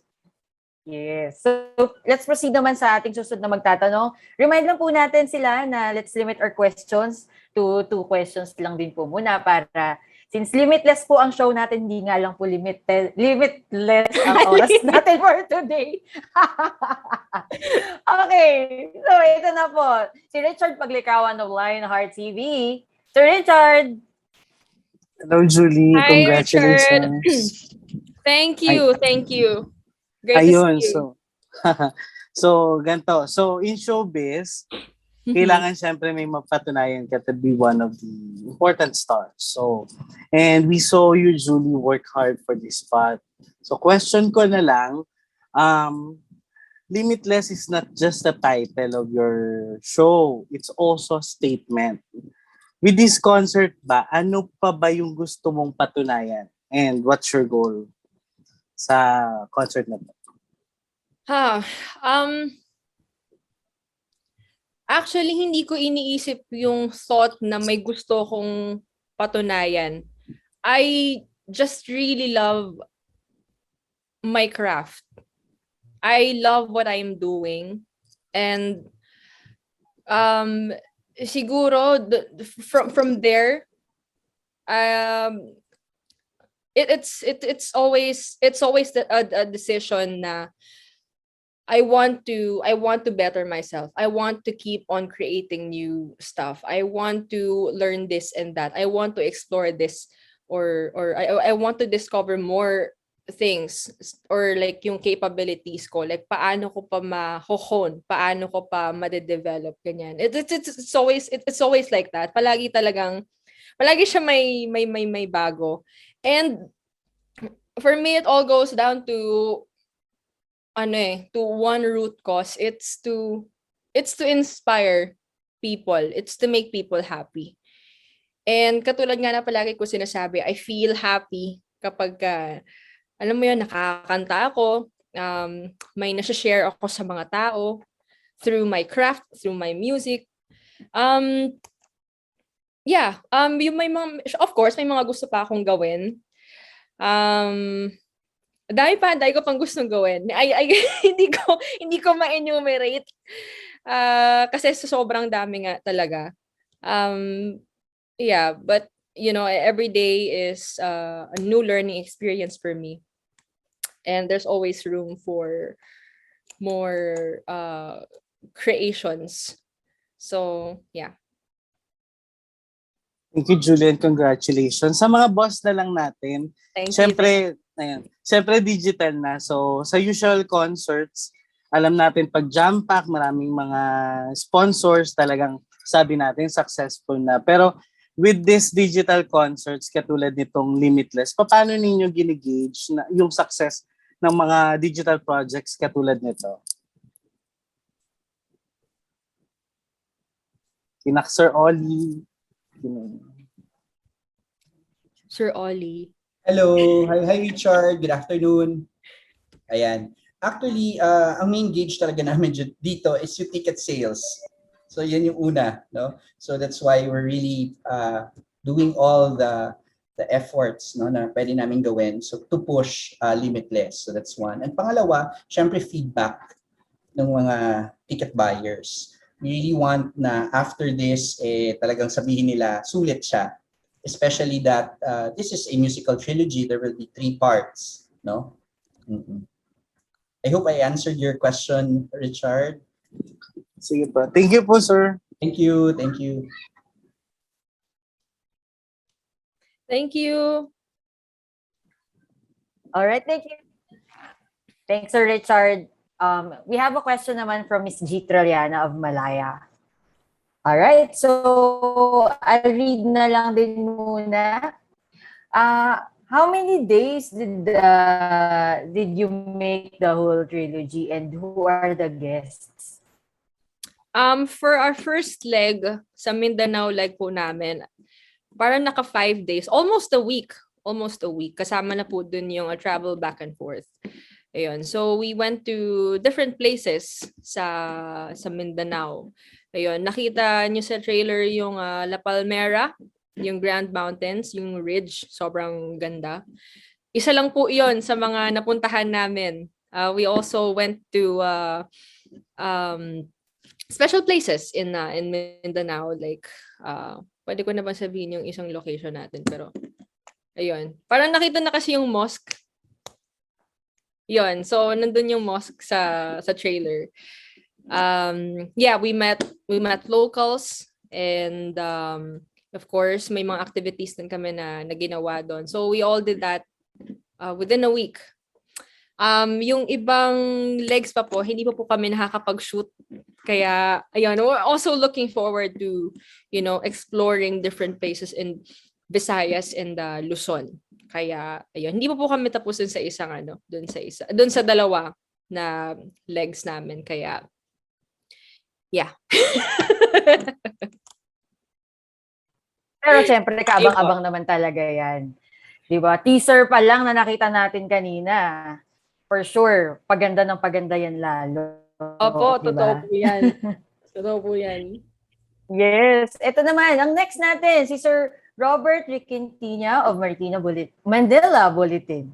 proceed naman sa ating susunod na magtatanong. Remind lang po natin sila na let's limit our questions to 2 questions lang din po muna para since limitless po ang show natin, hindi nga lang po limitless ang oras natin for today. Okay, so ito na po. Si Richard Paglikawan of Lionheart TV. Sir Richard! Hello, Julie. Hi, Congratulations. Richard. Thank you. Great Ayun, to see you. so ganito. So in showbiz, kailangan syempre may mapatunayan ka to be one of the important stars. So, and we saw you, Julie, work hard for this spot. So question ko na lang, Limitless is not just the title of your show. It's also a statement. With this concert ba, ano pa ba yung gusto mong patunayan? And what's your goal sa concert na to? Actually, hindi ko iniisip yung thought na may gusto kong patunayan. I just really love my craft. I love what I'm doing. And siguro from there, it's always a decision na I want to better myself. I want to keep on creating new stuff. I want to learn this and that. I want to explore this or I want to discover more things or like yung capabilities ko. Like paano ko pa ma-hone, paano ko pa ma-develop ganyan. It's always like that. Palagi siya may bago. And for me, it all goes down to to one root cause. It's to inspire people. It's to make people happy. And katulad nga na palagi ko sinasabi, I feel happy kapag alam mo yun, nakakanta ako, may nasa-share ako sa mga tao through my craft, through my music. Yung may mga, of course, may mga gusto pa akong gawin. Dahil ko pang gustong gawin. Hindi ko ma-enumerate. Kasi sobrang dami nga talaga. But every day is a new learning experience for me. And there's always room for more creations. So, yeah. Thank you, Julian. Congratulations. Sa mga boss na lang natin, syempre digital na. So, sa usual concerts, alam natin pag jam pack, maraming mga sponsors, talagang sabi natin successful na. Pero with this digital concerts, katulad nitong Limitless, paano ninyo ginigauge na yung success ng mga digital projects katulad nito? Kinak Sir Ollie. Sir Ollie. Hello. Hi Richard. Good afternoon. Ayan. Actually, ang main gauge talaga namin dito is yung ticket sales. So yan yung una, no? So that's why we're really doing all the efforts, no, na pwede namin gawin so to push Limitless. So that's one. And pangalawa, syempre feedback ng mga ticket buyers. We really want na after this talagang sabihin nila sulit siya. Especially that this is a musical trilogy, there will be 3 parts, no? I hope I answered your question, Richard. Sige po. Thank you po, sir. Thank you. Thank you. Thank you. All right, thank you. Thanks, Sir Richard. We have a question naman from Miss G. Traliana of Malaya. All right, so I'll read na lang din muna. How many days did you make the whole trilogy and who are the guests? For our first leg sa Mindanao leg po namin, parang naka 5 days, almost a week. Kasama na po dun yung travel back and forth. Ayun. So we went to different places sa Mindanao. Ayun, nakita nyo sa trailer yung La Palmera, yung Grand Mountains, yung ridge, sobrang ganda. Isa lang po iyon sa mga napuntahan namin. We also went to special places in Mindanao, like pwede ko na ba sabihin yung isang location natin, pero ayun. Parang nakita na kasi yung mosque. Yun, so nandun yung mosque sa trailer. We met locals, and of course may mga activities din kami na ginawa doon. So we all did that within a week. Yung ibang legs pa po, hindi pa po kami nakakapag-shoot. Kaya ayun, we're also looking forward to exploring different places in Visayas and Luzon. Kaya ayun, hindi pa po kami tapusin sa isang doon sa dalawa na legs namin. Kaya yeah. Pero syempre, kaabang-abang naman talaga yan. Diba? Teaser pa lang na nakita natin kanina. For sure, paganda ng paganda yan lalo. Opo, diba? Totoo po yan. Totoo po yan. Yes. Ito naman, ang next natin, si Sir Robert Riquintina of Manila Bulletin.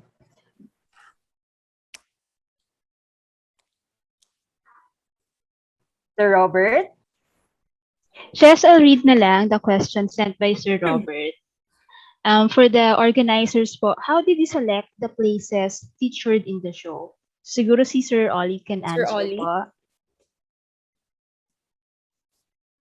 Sir Robert? Just I'll read na lang the question sent by Sir Robert. For the organizers po, how did you select the places featured in the show? Siguro si Sir Ollie can answer po.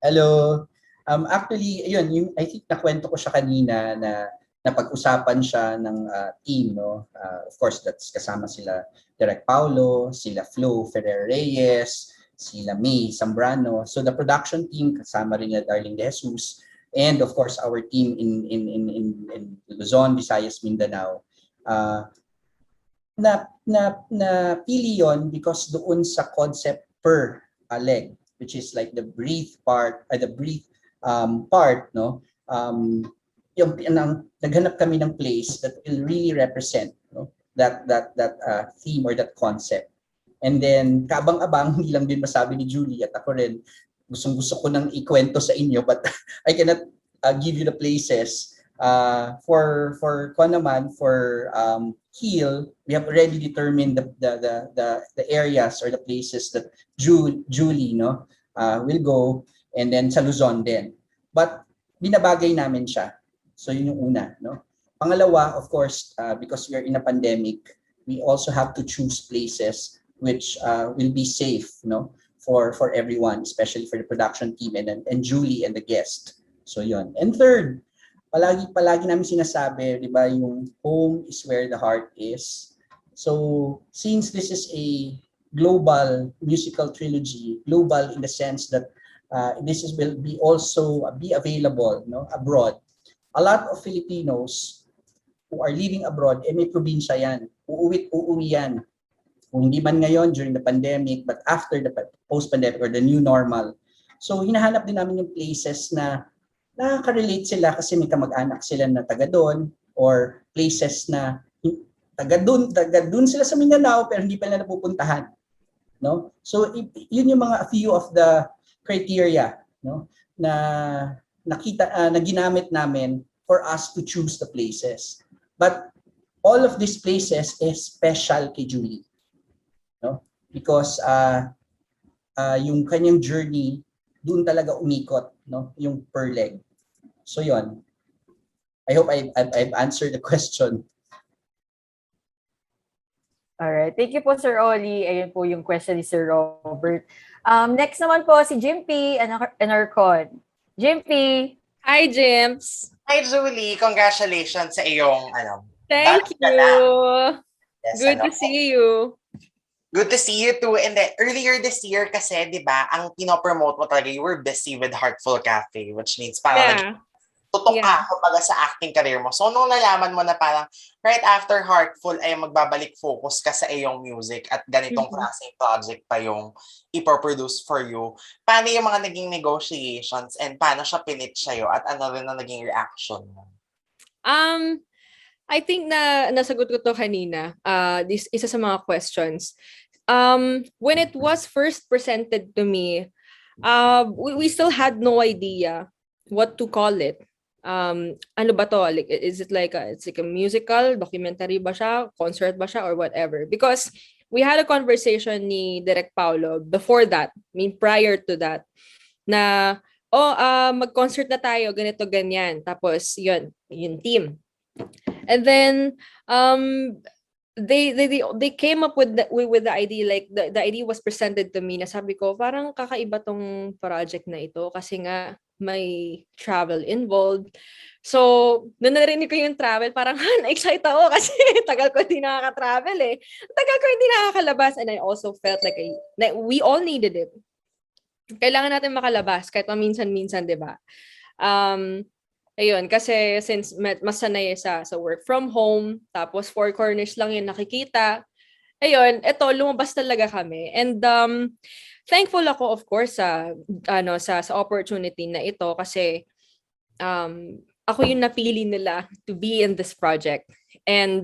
Hello. Actually, yun, I think nakwento ko siya kanina na napag-usapan siya ng team, no? Of course, that's kasama sila Direk Paulo, sila Flo Ferrer-Reyes, sila May Zambrano. So the production team, kasama rin niya Darling De Jesus, and of course our team in Luzon, Visayas, Mindanao. na pili yon because doon sa concept per leg, which is like the breathe part, part, no? Yung naghanap kami ng place that will really represent, no, that theme or that concept. And then kaabang-abang, hindi lang din masabi ni Julie at ako rin, gustong-gusto ko nang ikwento sa inyo, but I cannot give you the places. For Heel, we have already determined the areas or the places that Julie, no, will go, and then sa Luzon din. But binabagay namin siya. So yun yung una, no. Pangalawa, of course, because we are in a pandemic, we also have to choose places which will be safe, no, for everyone, especially for the production team and Julie and the guest. So yun. And third, palagi namin sinasabi, di ba, yung home is where the heart is. So since this is a global musical trilogy, global in the sense that will be also be available, no, abroad. A lot of Filipinos who are living abroad, may probinsya yan. Uuwi yan. Kung hindi man ngayon during the pandemic, but after the post-pandemic or the new normal. So hinahanap din namin yung places na nakaka-relate sila kasi may kamag-anak sila na taga doon, or places na taga doon sila sa Mindanao pero hindi pa nila napupuntahan, no? So yun yung mga few of the criteria, no, na ginamit namin for us to choose the places. But all of these places is special kay Julie, no? Because yung kanyang journey doon talaga umikot, no, yung per leg. So yon. I hope I've answered the question. All right. Thank you po, Sir Oli. Ayun po yung question ni Sir Robert. Next naman po si Jimpy Anarcon. Jimpy. Hi, Jimps. Hi, Julie. Congratulations sa iyong Thank you. Yes, Good to see you. Good to see you too. And then earlier this year kasi, di ba, ang pinopromote mo talaga, you were busy with Heartful Cafe, which means parang tutok ka kumbaga sa acting career mo. So nung nalaman mo na parang right after Heartful ay magbabalik focus ka sa iyong music at ganitong klaseng project pa yung ipoproduce for you, paano yung mga naging negotiations and paano siya pinitch sa'yo at ano rin na naging reaction mo? I think na nasagot ko to kanina. This isa sa mga questions. When it was first presented to me, we still had no idea what to call it. Ano ba to? Like, is it like it's like a musical, documentary ba siya, concert ba siya, or whatever? Because we had a conversation ni Direk Paulo before that, I mean prior to that, na mag-concert na tayo, ganito, ganyan. Tapos yun, yung team. And then they came up with the idea, like the idea was presented to me, na sabi ko parang kakaiba tong project na ito kasi nga may travel involved. So, nung narinig ko yung travel, parang na-excite ako kasi tagal ko hindi nakaka-travel eh. Tagal ko hindi nakakalabas, and I also felt like we all needed it. Kailangan natin makalabas kahit minsan-minsan, 'di ba? Ayun, kasi since mas sanay sa work from home, tapos four corners lang yung nakikita. Ayun, lumabas talaga kami. And thankful ako, of course, sa opportunity na ito kasi ako yung napili nila to be in this project. And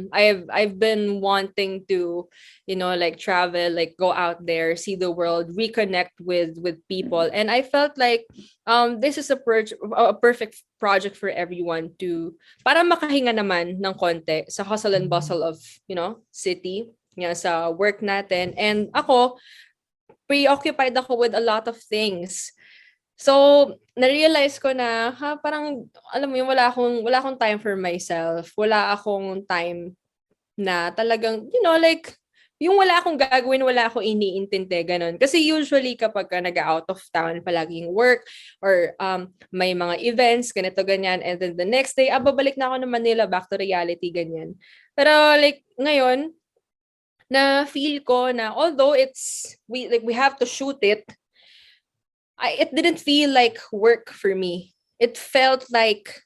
I've been wanting to, like travel, like go out there, see the world, reconnect with people. And I felt like this is a perfect project for everyone para makahinga naman ng konti sa hustle and bustle of, city, sa work natin. And ako, preoccupied ako with a lot of things. So, na-realize ko na, parang, alam mo yun, wala akong time for myself. Wala akong time na talagang, like, yung wala akong gagawin, wala akong iniintindi, ganun. Kasi usually, kapag nag-out of town, palaging work, or may mga events, ganito, ganyan, and then the next day, babalik na ako ng Manila, back to reality, ganyan. Pero, like, ngayon, na feel ko na, although we have to shoot it, it didn't feel like work for me. It felt like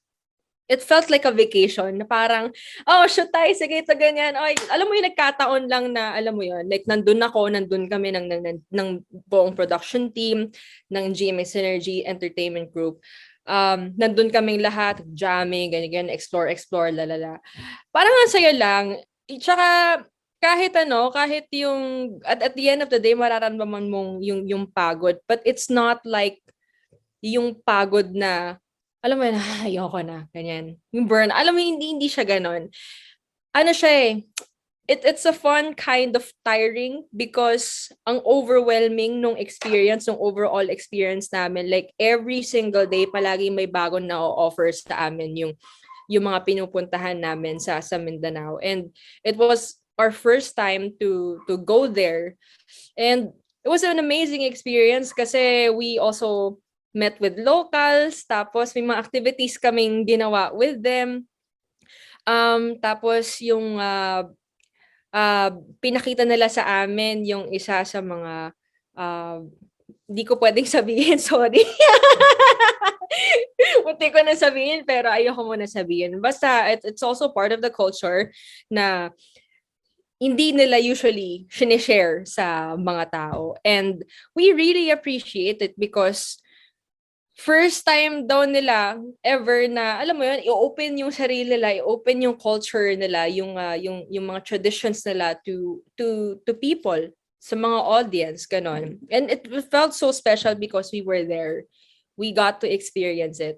it felt like a vacation na parang, oh, shoot tayo, sige, ito ganyan. Oy, alam mo yung nagkataon lang na, alam mo yun, like nandun kami ng buong production team, ng GMA Synergy Entertainment Group. Nandun kaming lahat, jamming, ganyan, explore, lalala. Parang ang saya lang. Tsaka, kahit yung, at the end of the day, mararamdaman mong yung pagod, but it's not like yung pagod na, alam mo yun, ayoko na, ganyan. Yung burn, alam mo, hindi siya ganon. Ano siya it's a fun kind of tiring because ang overwhelming nung experience, nung overall experience namin, like every single day, palagi may bagong na-offer sa amin yung mga pinupuntahan namin sa Mindanao. And it was our first time to go there. And it was an amazing experience kasi we also met with locals, tapos may mga activities kaming ginawa with them. Tapos yung pinakita nila sa amin yung isa sa mga hindi ko pwedeng sabihin, sorry. Munti ko na sabihin pero ayoko muna sabihin. Basta it's also part of the culture na hindi nila usually sinishare sa mga tao. And we really appreciate it because first time daw nila ever na, alam mo yun, i-open yung sarili nila, i-open yung culture nila, yung mga traditions nila to people, sa mga audience, ganon. And it felt so special because we were there. We got to experience it.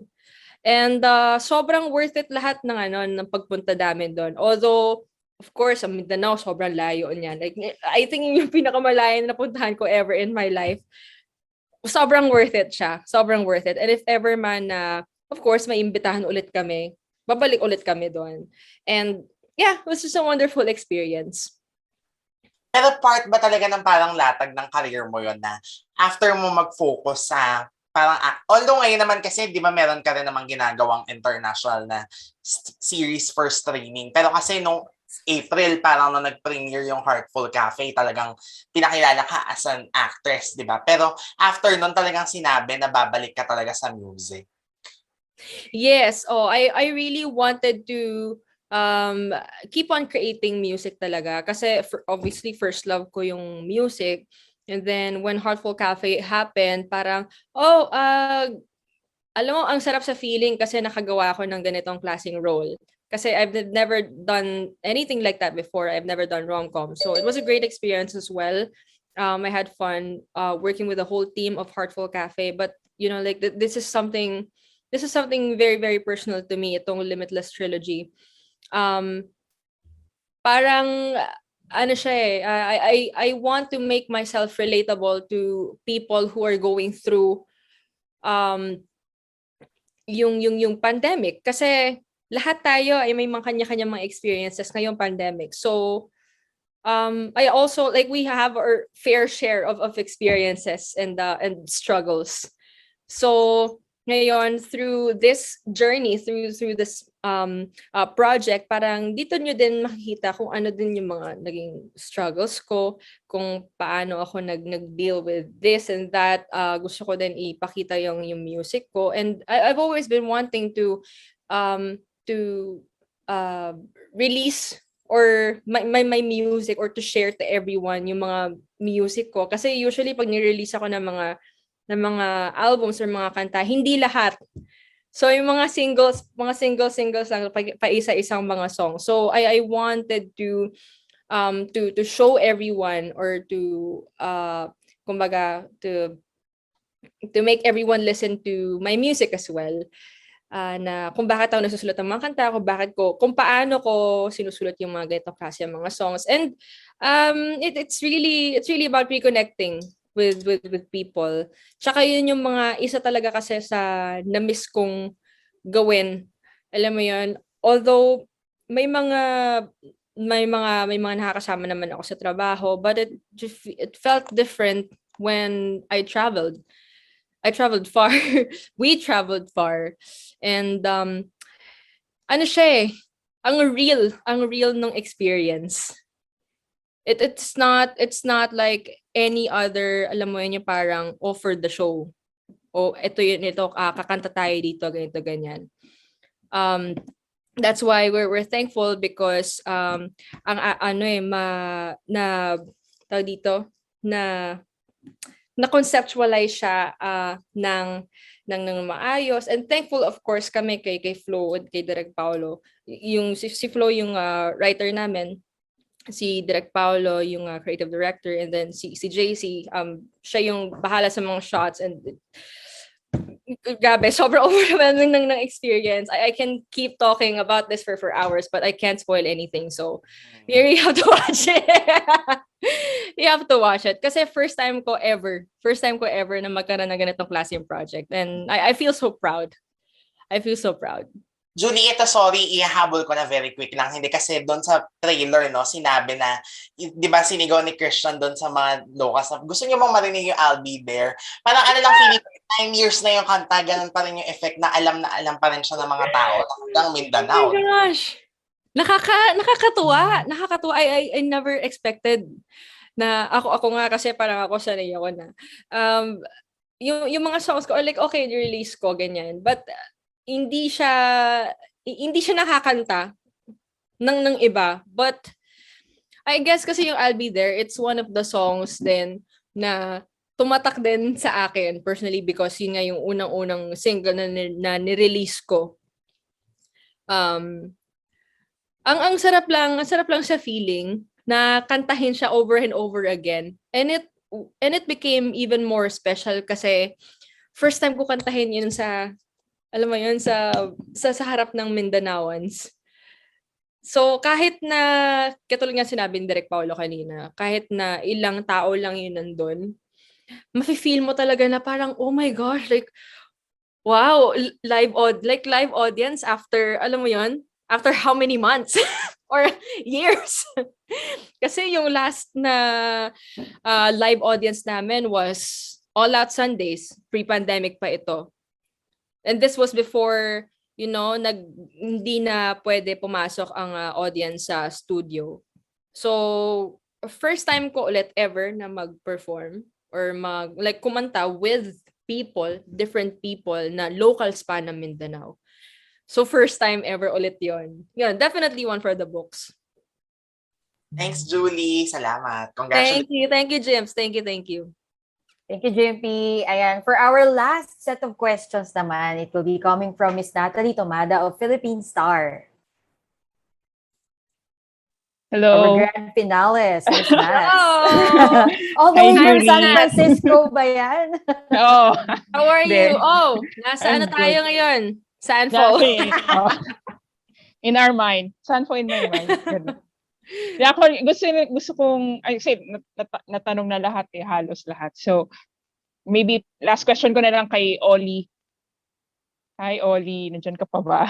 And sobrang worth it lahat ng pagpunta namin doon. Although, of course, ang Mindanao, sobrang layo niyan. Like, I think yung pinakamalayo na napuntahan ko ever in my life. Sobrang worth it siya. Sobrang worth it. And if ever man of course, may imbitahan ulit kami, babalik ulit kami doon. And yeah, it was just a wonderful experience. Pero part ba talaga ng parang latag ng career mo yon na after mo mag-focus sa parang, although ngayon naman kasi, di ba meron ka rin namang ginagawang international na series for streaming. Pero kasi nung April, parang nung nag-premiere yung Heartful Cafe, talagang pinakilala ka as an actress, di ba? Pero after nun talagang sinabi na babalik ka talaga sa music. Yes, I really wanted to keep on creating music talaga. Kasi obviously, first love ko yung music. And then when Heartful Cafe happened, parang, alam mo, ang sarap sa feeling kasi nakagawa ako ng ganitong klaseng role. Kasi I've never done anything like that before. I've never done rom-com. So it was a great experience as well. I had fun working with the whole team of Heartful Cafe. But, you know, like this is something very, very personal to me, itong Limitless Trilogy. Parang, ano siya I want to make myself relatable to people who are going through yung pandemic. Kasi lahat tayo ay may mga kanya-kanya mga experiences ngayong pandemic. So, I also, like, we have our fair share of experiences and struggles. So, ngayon, through this journey, through this project, parang dito nyo din makikita kung ano din yung mga naging struggles ko, kung paano ako nag-deal with this and that. Gusto ko din ipakita yung music ko. And I've always been wanting to release or my music or to share to everyone yung mga music ko. Kasi usually pag ni-release ako ng mga albums or mga kanta, hindi lahat. So yung mga singles lang pa isa-isang mga songs. So I wanted to show everyone or to kumbaga to make everyone listen to my music as well. Na kung bakit ako nasusulat ng mga kanta, kung paano ko sinusulat yung mga ganitong klase mga songs. And it's really about reconnecting with people. Tsaka yun yung mga isa talaga kasi sa na-miss kong gawin. Alam mo yun, although may mga nakakasama naman ako sa trabaho, but it felt different when I traveled. I traveled far. We traveled far. And ano siya ang real nung experience. It's not like any other, alam mo yun, yung parang offer the show. O ito kakanta tayo dito, ganito, ganyan. That's why we're thankful because ang tawag dito na conceptualize siya ng maayos, and thankful of course kami kay Flo at kay Direk Paulo. Yung si Flo yung writer namin, si Direk Paulo yung creative director, and then si JC siya yung bahala sa mga shots, and grabe, sobrang overwhelming ng experience. I can keep talking about this for hours, but I can't spoil anything. So, you really have to watch it. You have to watch it. Kasi first time ko ever na magkaroon ng ganitong klaseng project. And I feel so proud. I feel so proud. Julie, ito sorry, ihahabol ko na very quick lang. Hindi kasi doon sa trailer, no, sinabi na, di ba sinigaw ni Christian doon sa mga locals na gusto niyo bang marinig yung I'll Be There? Parang ano lang, feeling ko, 9 years na yung kanta, ganun pa rin yung effect na alam pa rin siya ng mga tao hanggang Mindanao. Oh my gosh! Nakakatuwa. I never expected na ako nga kasi parang ako sanay ako na yung mga songs ko, like okay, release ko ganyan, but hindi siya nakakanta ng iba. But I guess kasi yung I'll Be There, it's one of the songs din na tumatak din sa akin personally because yun nga yung unang-unang single na ni-release ko. Ang sarap lang sa feeling na kantahin siya over and over again. And it became even more special kasi first time ko kantahin yun sa alam mo yun, sa harap ng Mindanaoans. So, kahit na, katulad nga sinabi ni Direk Paulo kanina, kahit na ilang tao lang yun nandun, mafe-feel mo talaga na parang, oh my gosh, like, wow, live audience after, alam mo yun, after how many months? Or years? Kasi yung last na live audience namin was All Out Sundays, pre-pandemic pa ito. And this was before, you know, hindi na pwede pumasok ang audience sa studio. So, first time ko ulit ever na mag-perform or kumanta with people, different people na locals pa ng Mindanao. So, first time ever ulit yon. Yun, definitely one for the books. Thanks, Julie. Salamat. Congratulations. Thank you, James. Thank you. Thank you, JP. Ayan, for our last set of questions naman, it will be coming from Miss Natalie Tomada of Philippine Star. Hello. Our grand finalist, Miss Nat. All the way from San Francisco ba yan? Oh. How are you? Oh, nasa ano tayo ngayon? Sanfo. In our mind. Sanfo in my mind. Kaya ako gusto kong natanong na lahat halos lahat. So maybe last question ko na lang kay Oli. Hi Oli, nandiyan ka pa ba?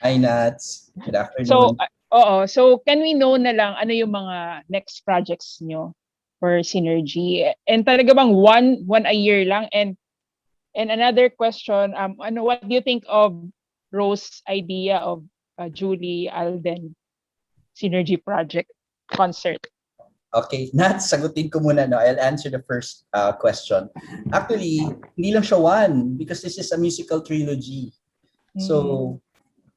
Hi Nats. Good afternoon. So can we know na lang ano yung mga next projects nyo for Synergy? And talaga bang one a year lang? And another question, what do you think of Rose's idea of Julie Alden Synergy project concert? Okay, Nat, sagutin ko muna. No? I'll answer the first question. Actually, hindi lang siya one because this is a musical trilogy. So,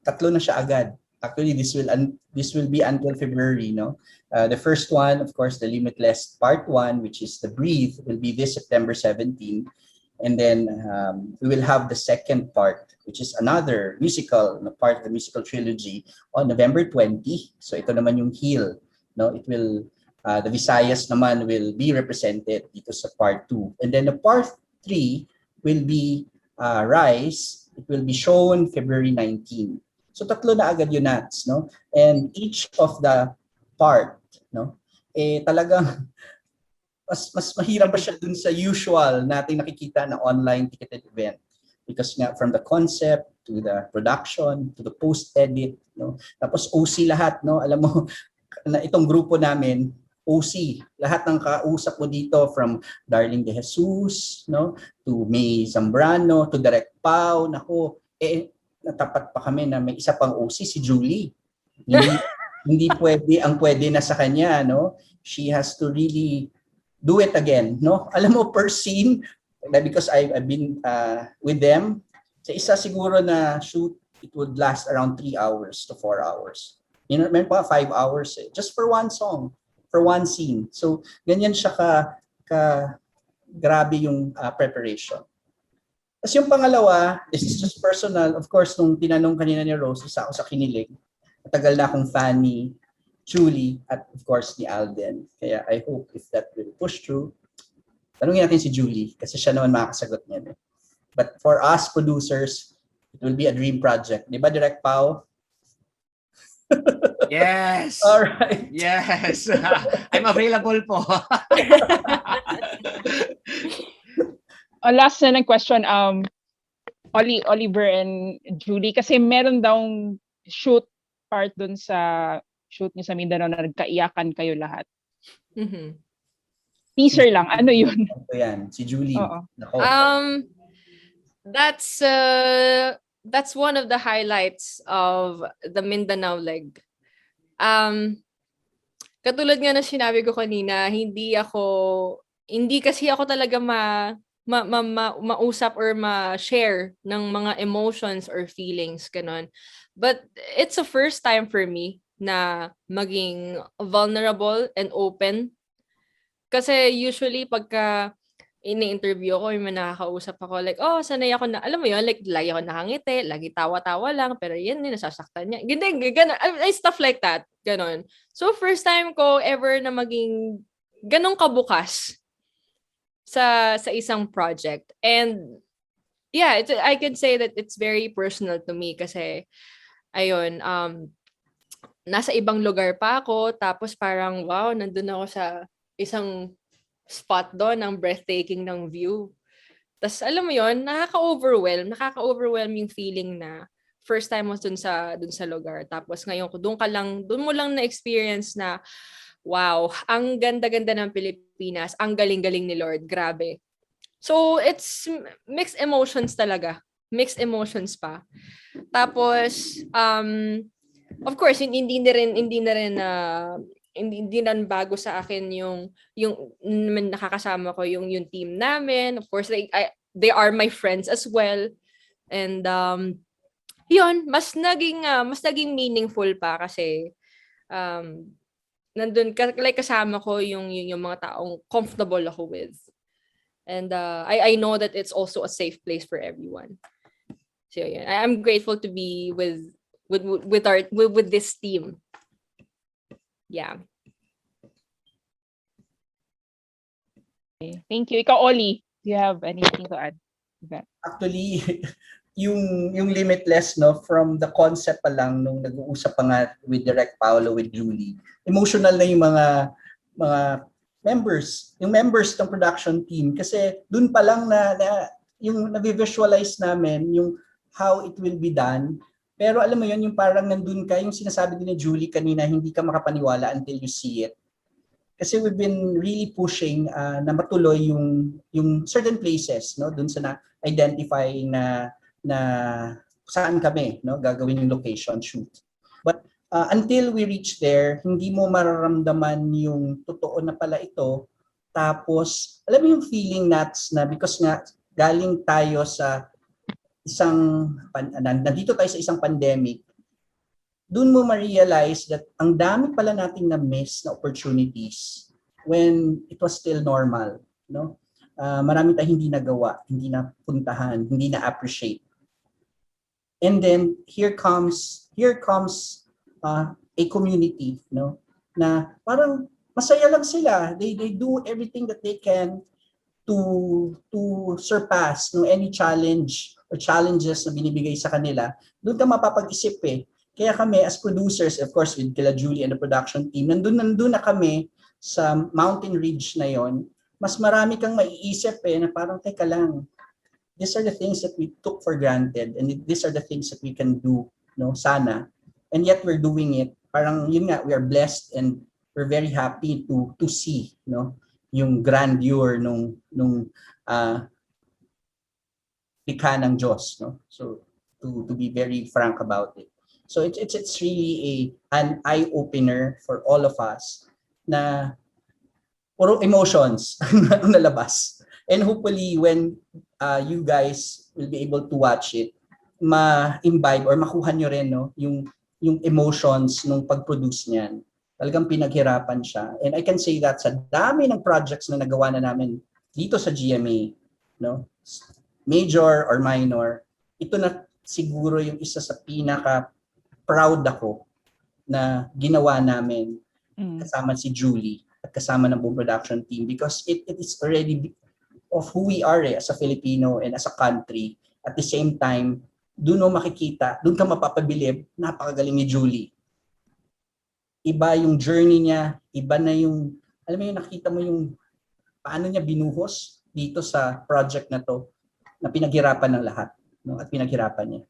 tatlo na siya agad. Actually, this will be until February. No, the first one, of course, the Limitless Part 1, which is the Breathe, will be this September 17. And then we will have the second part, which is another musical, part of the musical trilogy, on November 20. So ito naman yung Heal. No, it will the Visayas naman will be represented dito sa part 2. And then the part 3 will be Rise. It will be shown February 19. So tatlo na agad yun, Nats, no? And each of the part, no, talagang mas mahirap pa siya dun sa usual nating nakikita na online ticketed event, because nga from the concept to the production to the post-edit, no, tapos OC lahat, no, alam mo na itong grupo namin OC, lahat ng kausap mo dito from Darling De Jesus, no, to May Zambrano, to Direk Pau, nako, natapat pa kami na may isa pang OC, si Julie. Hindi pwede na sa kanya, no, she has to really do it again, no? Alam mo, per scene, because I've been with them, sa isa siguro na shoot, it would last around 3 hours to 4 hours. Meron pa 5 hours just for one song, for one scene. So ganyan siya ka grabe yung preparation. Tapos yung pangalawa, this is just personal. Of course, nung tinanong kanina ni Rose, isa ako sa kinilig. Matagal na akong fan ni Julie at of course ni Alden. Kaya I hope if that will push through, tanungin natin si Julie kasi siya naman makakasagot niyan. But for us producers, it will be a dream project. Di ba, Direk Pao? Yes. All right. Yes. I'm available po. Last na ng question, Oliver and Julie, kasi meron daw shoot part dun sa shoot niyo sa Mindanao na nagkaiyakan kayo lahat. Teaser lang, ano yun? Yan, si Julie. Nako. That's one of the highlights of the Mindanao leg. Katulad nga na sinabi ko kanina, hindi kasi ako talaga mausap or ma-share ng mga emotions or feelings, ganon. But it's a first time for me na maging vulnerable and open. Kasi usually pagka ini-interview ko, yung nakakausap ako, like, sanay ako na, alam mo yun, like, lagi ako nakangiti, lagi tawa-tawa lang, pero yan, nasasaktan niya. Ganun, stuff like that. Ganon. So, first time ko ever na maging ganong kabukas sa isang project. And yeah, I can say that it's very personal to me kasi ayun, nasa ibang lugar pa ako, tapos parang wow, nandun ako sa isang spot doon, ang breathtaking ng view. Tapos alam mo yon, nakaka-overwhelm yung feeling na first time mo dun sa lugar. Tapos ngayon doon mo lang na-experience na wow, ang ganda-ganda ng Pilipinas, ang galing-galing ni Lord, grabe. So, it's mixed emotions talaga. Mixed emotions pa. Tapos, of course, hindi na rin bago sa akin yung nakakasama ko yung team namin. Of course, they are my friends as well. And yun, mas naging meaningful pa kasi nandun kasama ko yung mga taong comfortable ako with. And I know that it's also a safe place for everyone. So yeah, I'm grateful to be with this team. Yeah. Okay. Thank you. Ikaw, Oli, do you have anything to add to that? Actually, yung Limitless, no, from the concept pa lang nung nag-uusap pa nga with Direk Paolo, with Julie, emotional na yung mga members, yung members ng production team kasi dun pa lang na yung na-visualize namin yung how it will be done. Pero alam mo yun, yung parang nandun ka, yung sinasabi din ni Julie kanina, hindi ka makapaniwala until you see it. Kasi we've been really pushing na matuloy yung certain places, no, dun sa na-identify na saan kami, no, gagawin yung location shoot. But until we reach there, hindi mo mararamdaman yung totoo na pala ito. Tapos, alam mo yung feeling nuts na because nga galing tayo sa nandito tayo sa isang pandemic, doon mo ma-realize that ang dami pala nating na-miss na opportunities when it was still normal, no? Marami tayong hindi nagawa, hindi na puntahan, hindi na appreciate. And then here comes a community, no, na parang masaya lang sila. They do everything that they can to surpass no any challenge or challenges na binibigay sa kanila. Doon ka mapapag-isip eh. Kaya kami as producers, of course with kila Julie and the production team, nandun na kami sa mountain ridge na yon. Mas marami kang maiisip eh na parang teka lang. These are the things that we took for granted and these are the things that we can do, no, sana. And yet we're doing it. Parang yun nga, we are blessed and we're very happy to see, no, yung grandeur nung likha ng Diyos, no. So to be very frank about it. So it's really an eye opener for all of us na puro emotions ang nalabas. And hopefully when you guys will be able to watch it, ma-imbibe or makuha nyo rin, no, yung emotions nung pag-produce niyan. Talagang pinaghirapan siya. And I can say that sa dami ng projects na nagawa na namin dito sa GMA, no, major or minor, ito na siguro yung isa sa pinaka-proud ako na ginawa namin kasama si Julie at kasama ng buong production team, because it is already of who we are as a Filipino and as a country. At the same time, doon mo makikita, doon ka mapapabilib, napakagaling ni Julie. Iba yung journey niya, iba na yung, alam mo yung nakita mo yung paano niya binuhos dito sa project na to, na pinaghirapan ng lahat, no? At pinaghirapan niya.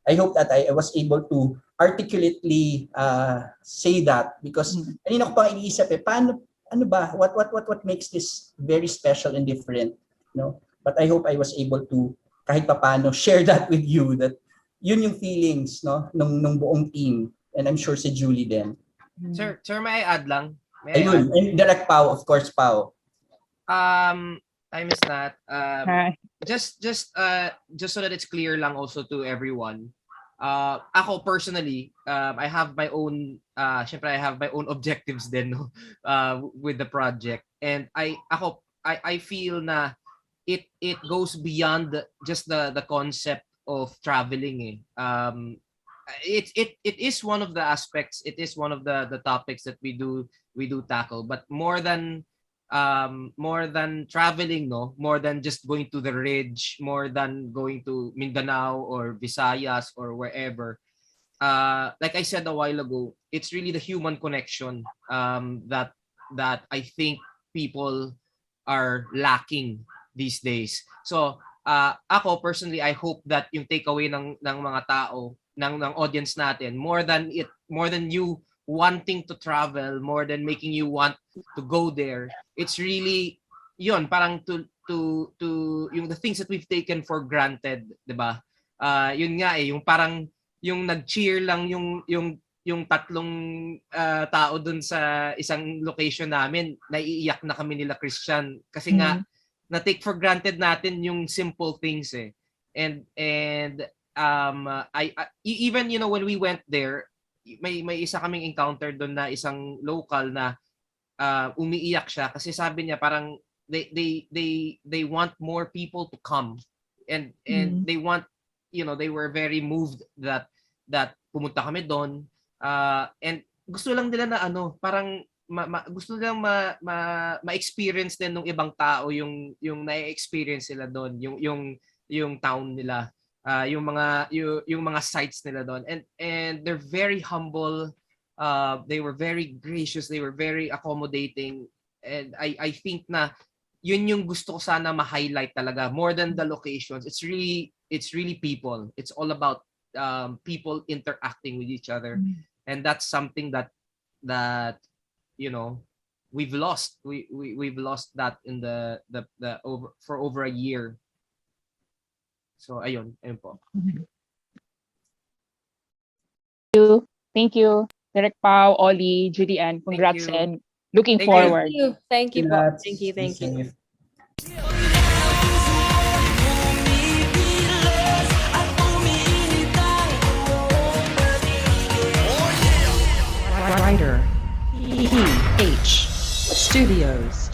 I hope that I was able to articulately say that, because kanina ko pang iniisip paano, ano ba, what makes this very special and different, no? But I hope I was able to kahit papaano share that with you, that yun yung feelings, no, nung buong team, and I'm sure si Julie din. Sir, may I add lang? Ayun, and direct Pao, of course, Pao. I missed that. Just so that it's clear lang also to everyone. Ako personally, I have my own syempre I have my own objectives din, no, with the project. And I feel na it goes beyond just the concept of traveling. It is one of the aspects, it is one of the topics that we do tackle, but more than traveling, no, more than just going to the ridge, more than going to Mindanao or Visayas or wherever, like I said a while ago, it's really the human connection that I think people are lacking these days. So ako personally, I hope that yung takeaway ng mga tao, ng audience natin, more than you wanting to travel, more than making you want to go there, it's really yun, parang to yung the things that we've taken for granted, 'di ba? Yun nga yung parang yung nag-cheer lang yung tatlong tao dun sa isang location namin, naiiyak na kami nila Christian kasi nga na take for granted natin yung simple things and I even, you know, when we went there, may isa kaming encounter doon na isang local na umiiyak siya kasi sabi niya parang they want more people to come, and they want, you know, they were very moved that pumunta kami doon, and gusto lang nila na ano, parang gusto nilang ma-experience din ng ibang tao yung na-experience nila doon, yung town nila, yung mga sites nila doon, and they're very humble, they were very gracious, they were very accommodating, and I think na yun yung gusto ko sana ma-highlight talaga, more than the locations. It's really people. It's all about people interacting with each other, and that's something that you know, we've lost that in the over a year. So ayun po. Thank you Direk Pao, Ollie, Judy Ann, congrats and looking forward. Thank you po. Thank you. Writer, H. Studios.